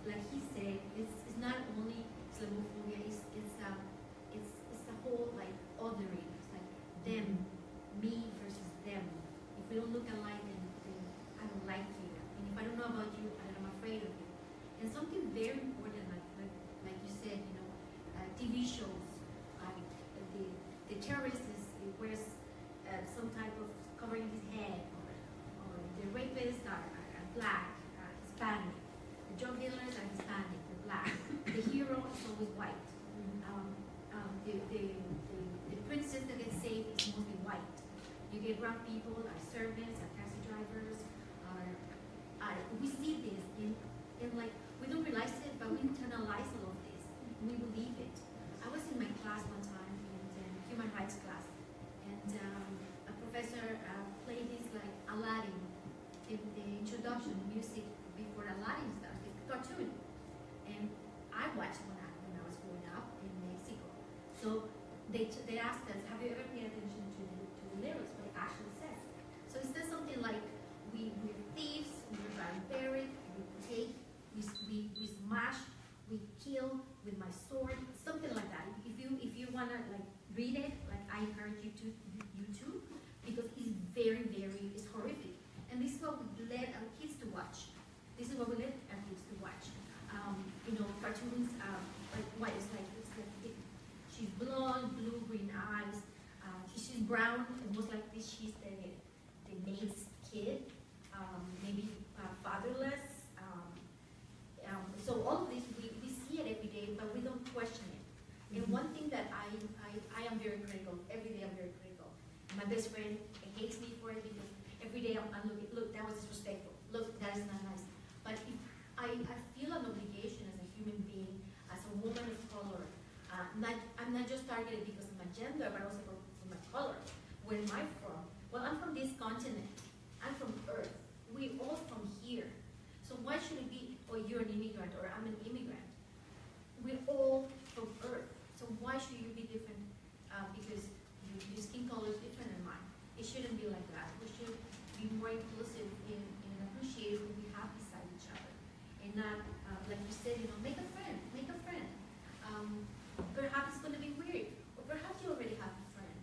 Like he said, it's not only Islamophobia. It's the whole like othering. It's like them, me versus them. If we don't look alike, then I don't like you. And if I don't know about you, I'm afraid of you. And something very important, like you said, you know, TV shows, like the terrorist wears some type of covering his head, or the rapists are black, Hispanic. The drug dealers are Hispanic, they're black. The hero is always white. The princess that gets saved is mostly white. You get brown people, our servants, our taxi drivers, we see this in like, we don't realize it, but we internalize all of this. We believe it. I was in my class one time, in human rights class, and a professor played this like Aladdin, the introduction music before Aladdin starts, the cartoon. And I watched when I was growing up in Mexico. So they asked us, have you ever paid attention to the lyrics, what it actually says? So it says something like, we're thieves, we're barbaric, we take, we smash, we kill with my sword, something like that. If you wanna like read it, like I encourage you to YouTube, because it's very, it's horrific. And this is what we let our kids to watch. This is what we let our kids to watch. You know, cartoons, like what is like, she's blonde, blue, green eyes. She's brown, and most likely she's the maid's kid, maybe fatherless. So all of this, we see it every day, but we don't question it. And one thing that I am very critical, every day I'm very critical. My best friend hates me for it because every day I'm looking, look, that was disrespectful. Look, that is not nice. But if I feel an obligation as a human being, as a woman of color. I'm not just targeted because of my gender, but also for my color. Where am I from? Well, I'm from this continent. I'm from Earth. We're all from here. So why should it be, oh, you're an immigrant, or I'm an immigrant? We're all from Earth. So why should you be different because your skin color is different than mine? It shouldn't be like that. We should be more inclusive and appreciate what we have beside each other. And not, like you said, you know, make a friend, make a friend. Perhaps it's going to be weird, or perhaps you already have a friend.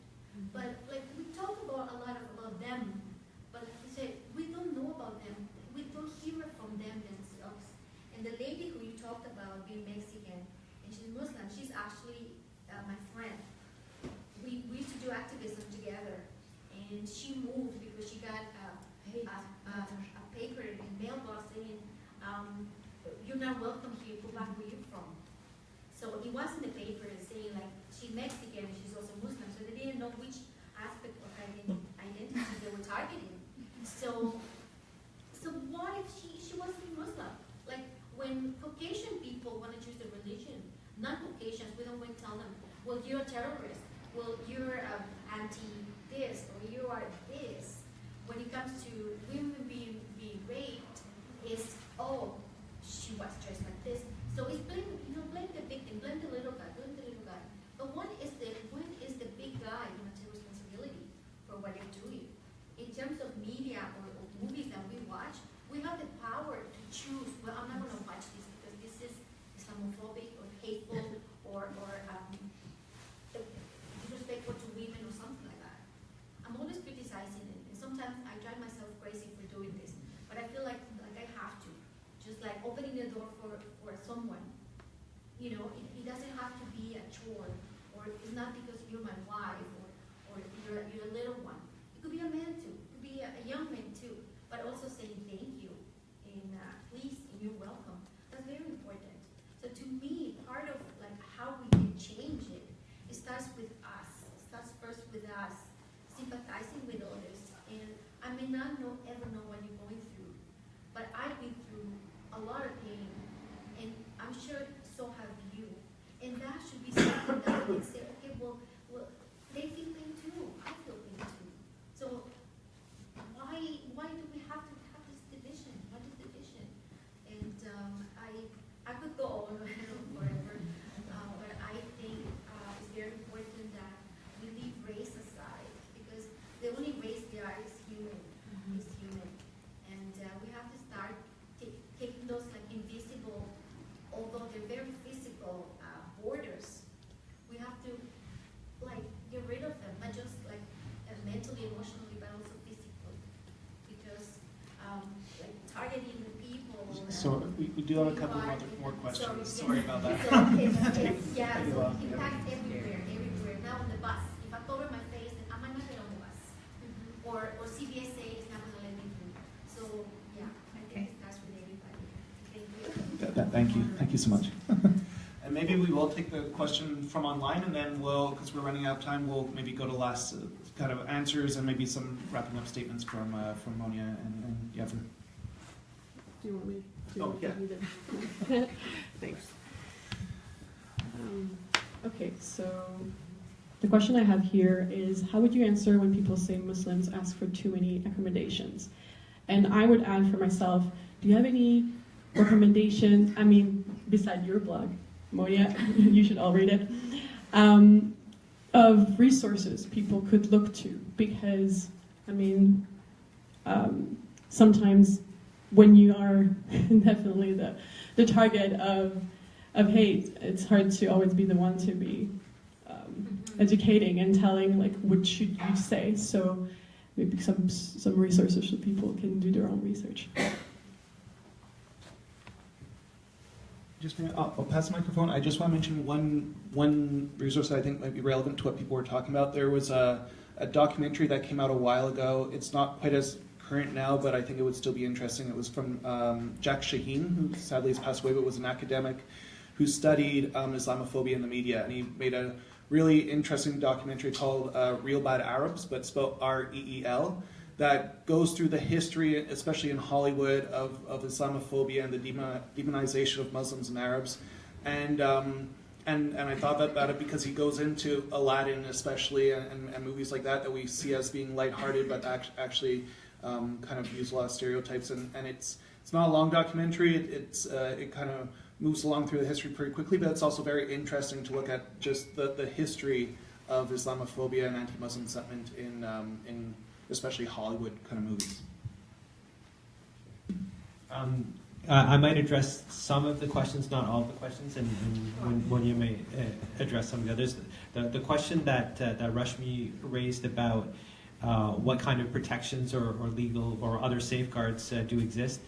But like we talk about a lot about them, but like you said, we don't know about them. We don't hear it from them themselves. And the lady who you talked about being Mexican, and she's Muslim, she's actually my friend. We used to do activism together, and she moved because she got a paper in mailbox saying, you're not welcome here, go back where you're from. So it was in the paper saying like, she's Mexican, she's also Muslim, so they didn't know which aspect of identity they were targeting. So what if she wasn't Muslim? Like when Caucasian people want to choose the religion, non-Caucasians, we don't want to tell them, well, you're a terrorist, well, you're anti-this, or you are this. When it comes to women being raped, it's, oh, she was dressed like this. So it's blame the victim, blame the little guy, blame the little guy. But when is the big guy going to take responsibility for what they're doing? In terms of media or movies that we watch, we have the power to choose, well, I'm not going to watch this because this is Islamophobic or hateful or disrespectful to women or something like that. I'm always criticizing it, and sometimes I drive myself crazy for doing this, but I feel like I have to. Just like opening the door for someone. You know, it doesn't have to be a chore, or it's not because you're my wife, or you're a little one. It could be a man too, it could be a young man too, but also saying thank you, and please, and you're welcome. That's very important. So to me, part of like how we can change it, it starts with us. It starts first with us, sympathizing with others. And I may not ever know what you're going through, but I've been through a lot of pain, and I'm sure do have a couple more questions. Sorry about that. So yeah, so it impacts everywhere. Now on the bus, if I cover my face, then I might not get on the bus. Or CBSA is not going to let me through. So yeah, I think it starts with everybody. Thank you. Thank you so much. And maybe we will take the question from online, and then we'll, because we're running out of time, we'll maybe go to last kind of answers and maybe some wrapping up statements from Monia and Yavar. Do you want me to? Oh, yeah. Thanks. Okay, so the question I have here is, how would you answer when people say Muslims ask for too many accommodations? And I would add for myself, do you have any recommendations, I mean, beside your blog, Monia, you should all read it, of resources people could look to? Because, I mean, sometimes when you are definitely the target of hate, it's hard to always be the one to be educating and telling, like, what should you say? So maybe some resources so people can do their own research. I'll pass the microphone. I just want to mention one resource that I think might be relevant to what people were talking about. There was a documentary that came out a while ago. It's not quite as current now, but I think it would still be interesting. It was from Jack Shaheen, who sadly has passed away, but was an academic who studied Islamophobia in the media, and he made a really interesting documentary called Real Bad Arabs, but spelled R-E-E-L, that goes through the history, especially in Hollywood, of Islamophobia and the demonization of Muslims and Arabs. And I thought about it because he goes into Aladdin especially, and movies like that we see as being lighthearted, but actually kind of use a lot of stereotypes. And it's not a long documentary. It kind of moves along through the history pretty quickly, but it's also very interesting to look at just the history of Islamophobia and anti-Muslim sentiment in especially Hollywood kind of movies. I might address some of the questions, not all of the questions, and when you may address some of the others. The question that Rashmi raised about what kind of protections or legal or other safeguards do exist.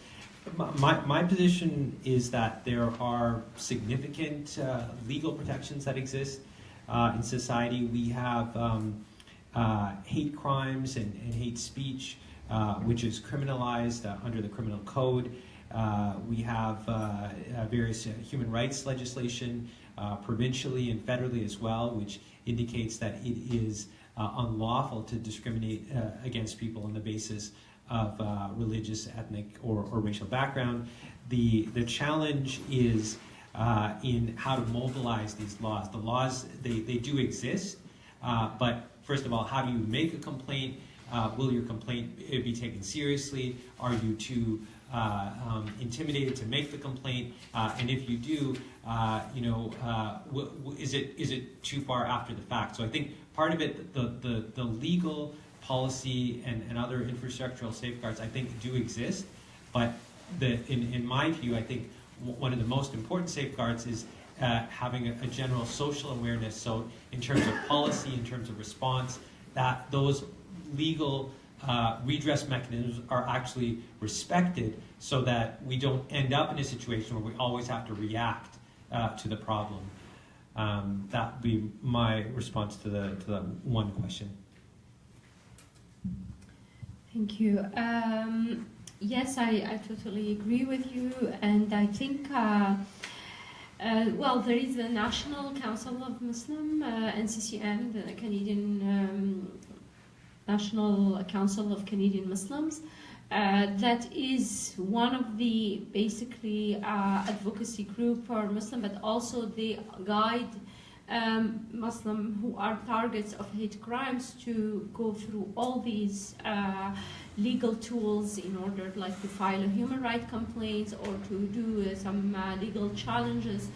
My position is that there are significant legal protections that exist in society. We have hate crimes and hate speech, which is criminalized under the criminal code. We have various human rights legislation, provincially and federally as well, which indicates that it is unlawful to discriminate against people on the basis of religious, ethnic, or racial background. The challenge is in how to mobilize these laws. The laws, they do exist, but first of all, how do you make a complaint? Will your complaint be taken seriously? Are you too intimidated to make the complaint? And if you do, is it too far after the fact? So I think part of it, the legal policy and other infrastructural safeguards, I think, do exist. But in my view, I think one of the most important safeguards is having a general social awareness. So in terms of policy, in terms of response, that those legal redress mechanisms are actually respected, so that we don't end up in a situation where we always have to react to the problem. That would be my response to the one question. Thank you. Yes, I totally agree with you, and I think well, there is the National Council of Muslim, NCCM, the Canadian National Council of Canadian Muslims. That is one of the basically advocacy group for Muslim, but also they guide Muslim who are targets of hate crimes to go through all these legal tools in order, like, to file a human rights complaint or to do some legal challenges.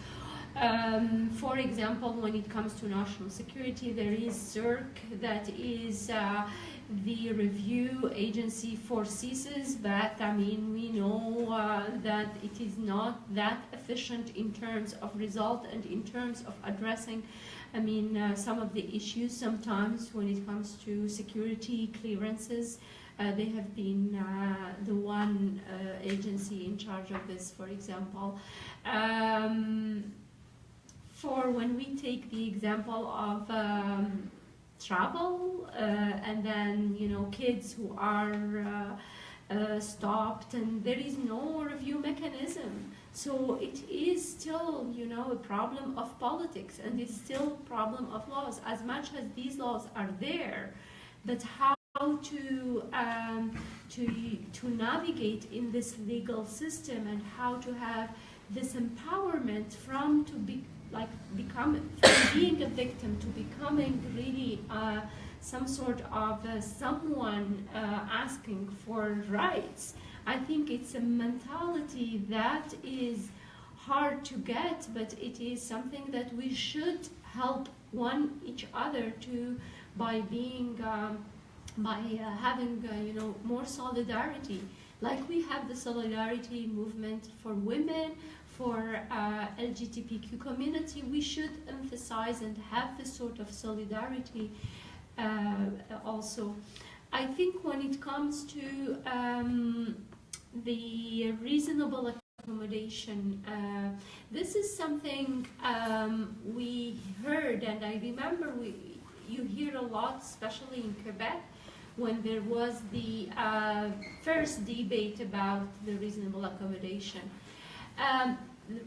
For example, when it comes to national security, there is CERC, that is the review agency for CISs, but I mean, we know that it is not that efficient in terms of result and in terms of addressing, I mean, some of the issues sometimes when it comes to security clearances. They have been the one agency in charge of this, for example. For when we take the example of travel, and then, you know, kids who are stopped, and there is no review mechanism. So it is still, you know, a problem of politics, and it's still a problem of laws. As much as these laws are there, but how to navigate in this legal system, and how to have this empowerment from being a victim to becoming really some sort of someone asking for rights. I think it's a mentality that is hard to get, but it is something that we should help each other to by being having you know, more solidarity. Like we have the solidarity movement for women, for LGBTQ community, we should emphasize and have this sort of solidarity also. I think when it comes to the reasonable accommodation, this is something we heard, and I remember you hear a lot, especially in Quebec, when there was the first debate about the reasonable accommodation.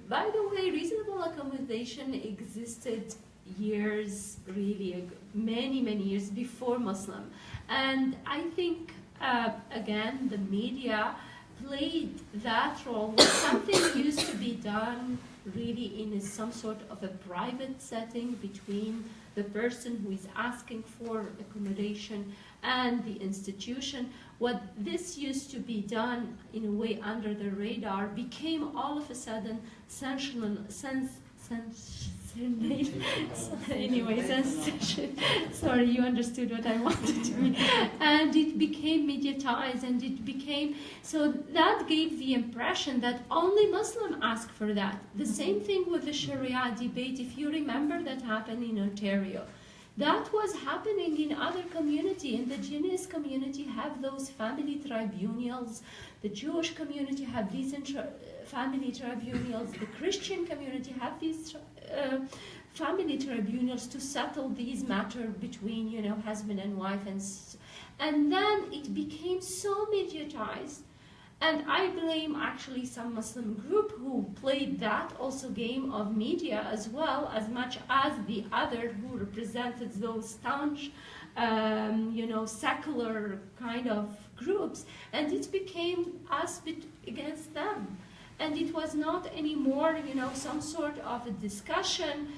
By the way, reasonable accommodation existed years, really ago, many years before Muslim. And I think, again, the media played that role where something used to be done really in some sort of a private setting between the person who is asking for accommodation and the institution. What this used to be done in a way under the radar became all of a sudden sorry, you understood what I wanted to mean. And it became mediatized, and it became, so that gave the impression that only Muslims ask for that. The same thing with the Sharia debate, if you remember, that happened in Ontario. That was happening in other communities. Indigenous community have those family tribunals. The Jewish community have these family tribunals. The Christian community have these family tribunals to settle these matters between, you know, husband and wife. And then it became so mediatized. And I blame actually some Muslim group who played that also game of media as well, as much as the other who represented those staunch, you know, secular kind of groups. And it became us against them. And it was not anymore, you know, some sort of a discussion,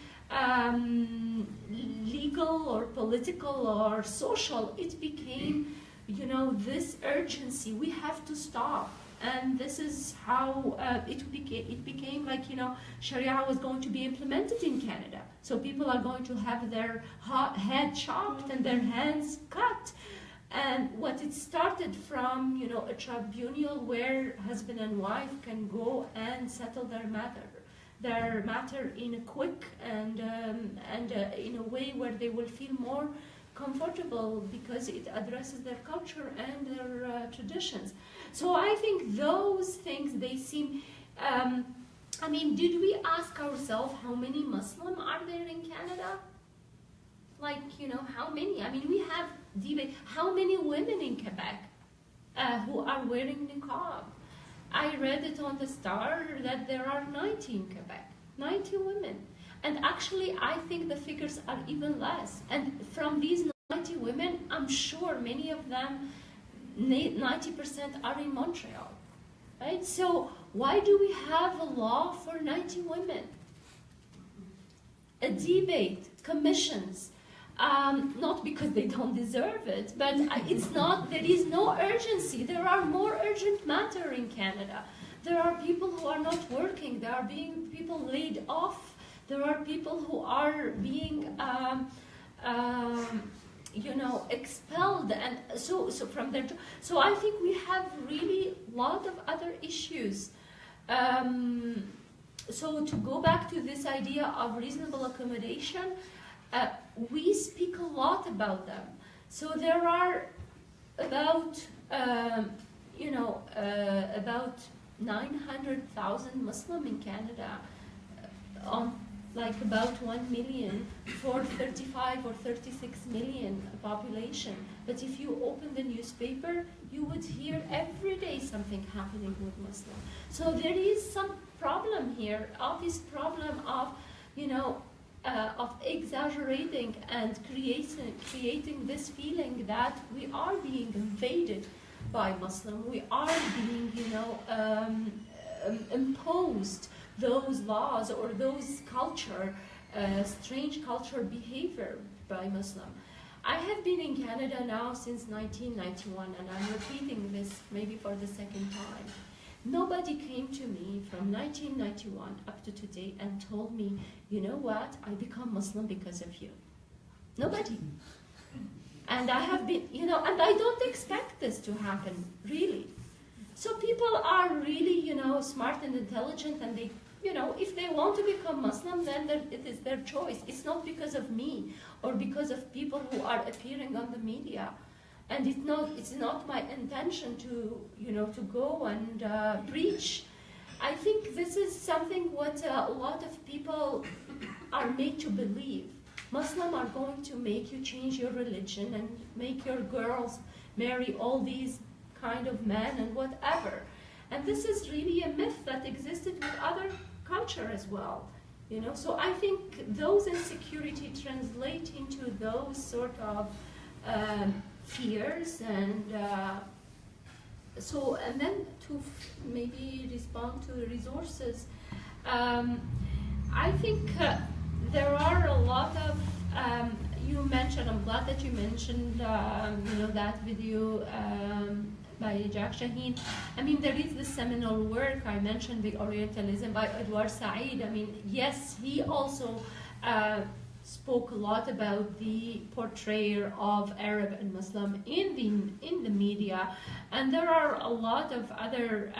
legal or political or social. It became, you know, this urgency, we have to stop. And this is how it became like, you know, Sharia was going to be implemented in Canada. So people are going to have their head chopped and their hands cut. And what it started from, you know, a tribunal where husband and wife can go and settle their matter in a quick and in a way where they will feel more comfortable because it addresses their culture and their traditions. So I think those things, they seem, I mean, did we ask ourselves how many Muslims are there in Canada? Like, you know, how many? I mean, we have debate. How many women in Quebec who are wearing niqab? I read it on the Star that there are 90 in Quebec, 90 women. And actually, I think the figures are even less. And from these 90 women, I'm sure many of them, 90% are in Montreal, right? So why do we have a law for 90 women? A debate, commissions, not because they don't deserve it, but it's not, there is no urgency. There are more urgent matters in Canada. There are people who are not working. There are being people laid off. There are people who are being, you know, expelled, and so from their. So I think we have really a lot of other issues. So to go back to this idea of reasonable accommodation, we speak a lot about them. So there are about about 900,000 Muslim in Canada, like about 1 million for 35 or 36 million population. But if you open the newspaper, you would hear every day something happening with Muslim. So there is some problem here, obvious problem of, of exaggerating and creating this feeling that we are being invaded by Muslim. We are being, imposed those laws or those strange culture behavior by Muslim. I have been in Canada now since 1991, and I'm repeating this maybe for the second time. Nobody came to me from 1991 up to today and told me, you know what, I become Muslim because of you. Nobody. And I have been, and I don't expect this to happen, really. So people are really, smart and intelligent, and they, if they want to become Muslim, then it is their choice. It's not because of me or because of people who are appearing on the media. And it's not my intention to, to go and preach. I think this is something what a lot of people are made to believe. Muslims are going to make you change your religion and make your girls marry all these kind of men and whatever. And this is really a myth that existed with other culture as well. So I think those insecurity translate into those sort of fears, and and then to maybe respond to the resources. I think there are a lot of, you mentioned, I'm glad that you mentioned, that video by Jack Shaheen. I mean, there is the seminal work, I mentioned the Orientalism by Edward Said. I mean, yes, he also spoke a lot about the portrayal of Arab and Muslim in the media, and there are a lot of other,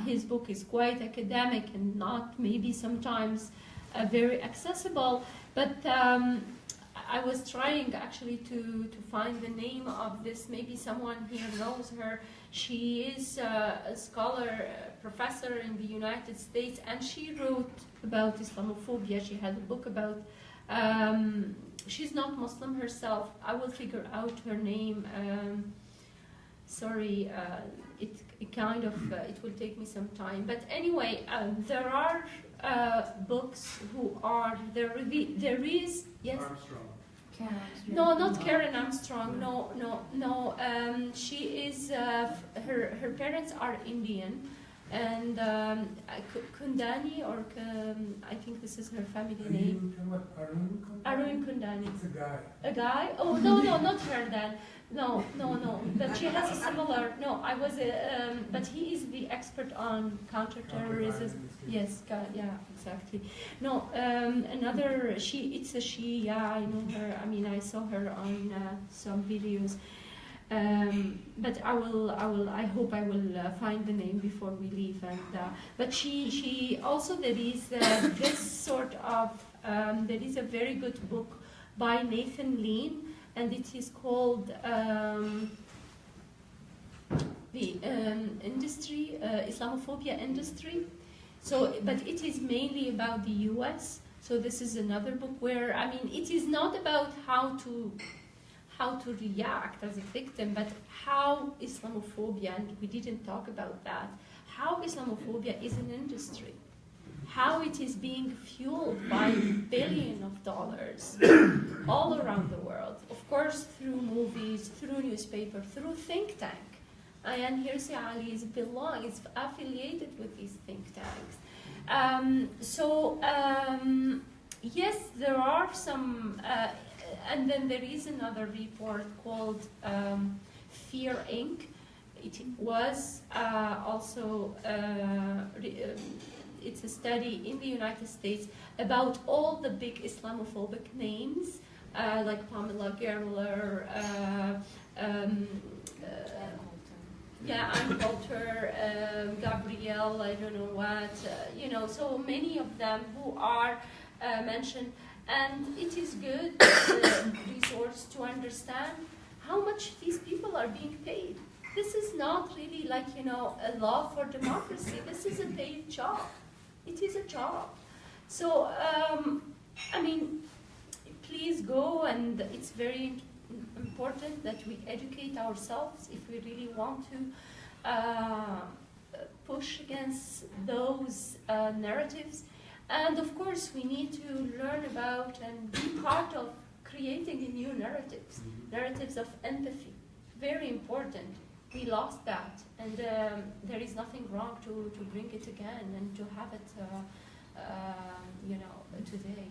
his book is quite academic and not maybe sometimes very accessible, but I was trying actually to find the name of this. Maybe someone here knows her. She is a scholar, professor in the United States, and she wrote about Islamophobia. She had a book about, she's not Muslim herself. I will figure out her name. Sorry, it will take me some time. But anyway, there are books who are, there is, yes? Armstrong. No, not Karen Armstrong. No. She is. Her parents are Indian, and Kundani, or I think this is her family name. Arun Kundani. It's a guy. A guy? Oh no, not her then. No. But she has a similar. No, I was. But he is the expert on counterterrorism. Yes, yeah, exactly. No, another. It's a she. Yeah, I know her. I mean, I saw her on some videos. But I hope I will find the name before we leave. And but she also, there is this sort of there is a very good book by Nathan Lean, and it is called the industry, Islamophobia industry. So, but it is mainly about the U.S. So this is another book where, I mean, it is not about how to react as a victim, but how Islamophobia, and we didn't talk about that, how Islamophobia is an industry, how it is being fueled by billions of dollars all around the world, of course through movies, through newspaper, through think tank. And Hirsi Ali is affiliated with these think tanks. Yes, there are some, and then there is another report called Fear Inc. It was also, it's a study in the United States about all the big Islamophobic names, like Pamela Gerler, Ann Coulter, Gabrielle, I don't know what, so many of them who are mentioned. And it is good resource to understand how much these people are being paid. This is not really like, a law for democracy. This is a paid job. It is a job. So, please go, and it's very important that we educate ourselves if we really want to push against those narratives. And of course, we need to learn about and be part of creating a new narratives, narratives of empathy. Very important. We lost that, and there is nothing wrong to bring it again and to have it, today.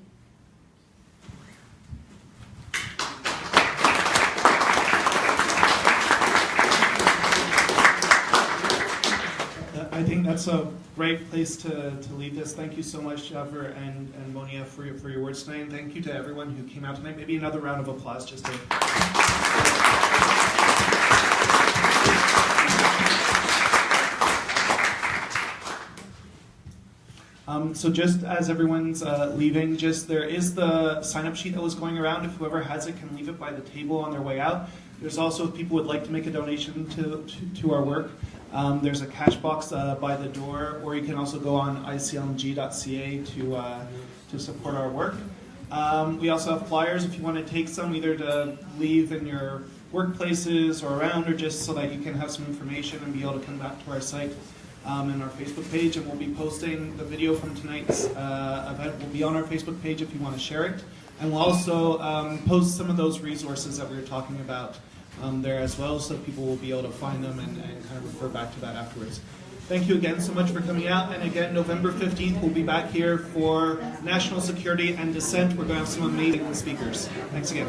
I think that's a great place to leave this. Thank you so much, Yavar and Monia, for your words tonight. And thank you to everyone who came out tonight. Maybe another round of applause just to... So just as everyone's leaving, there is the sign-up sheet that was going around. If whoever has it can leave it by the table on their way out. There's also, if people would like to make a donation to our work, there's a cash box by the door, or you can also go on iclmg.ca to support our work. We also have flyers if you want to take some, either to leave in your workplaces or around, or just so that you can have some information and be able to come back to our site and our Facebook page. And we'll be posting the video from tonight's event. Will be on our Facebook page if you want to share it. And we'll also post some of those resources that we were talking about there as well, so people will be able to find them and kind of refer back to that afterwards. Thank you again so much for coming out. And again, November 15th, we'll be back here for National Security and Dissent. We're going to have some amazing speakers. Thanks again.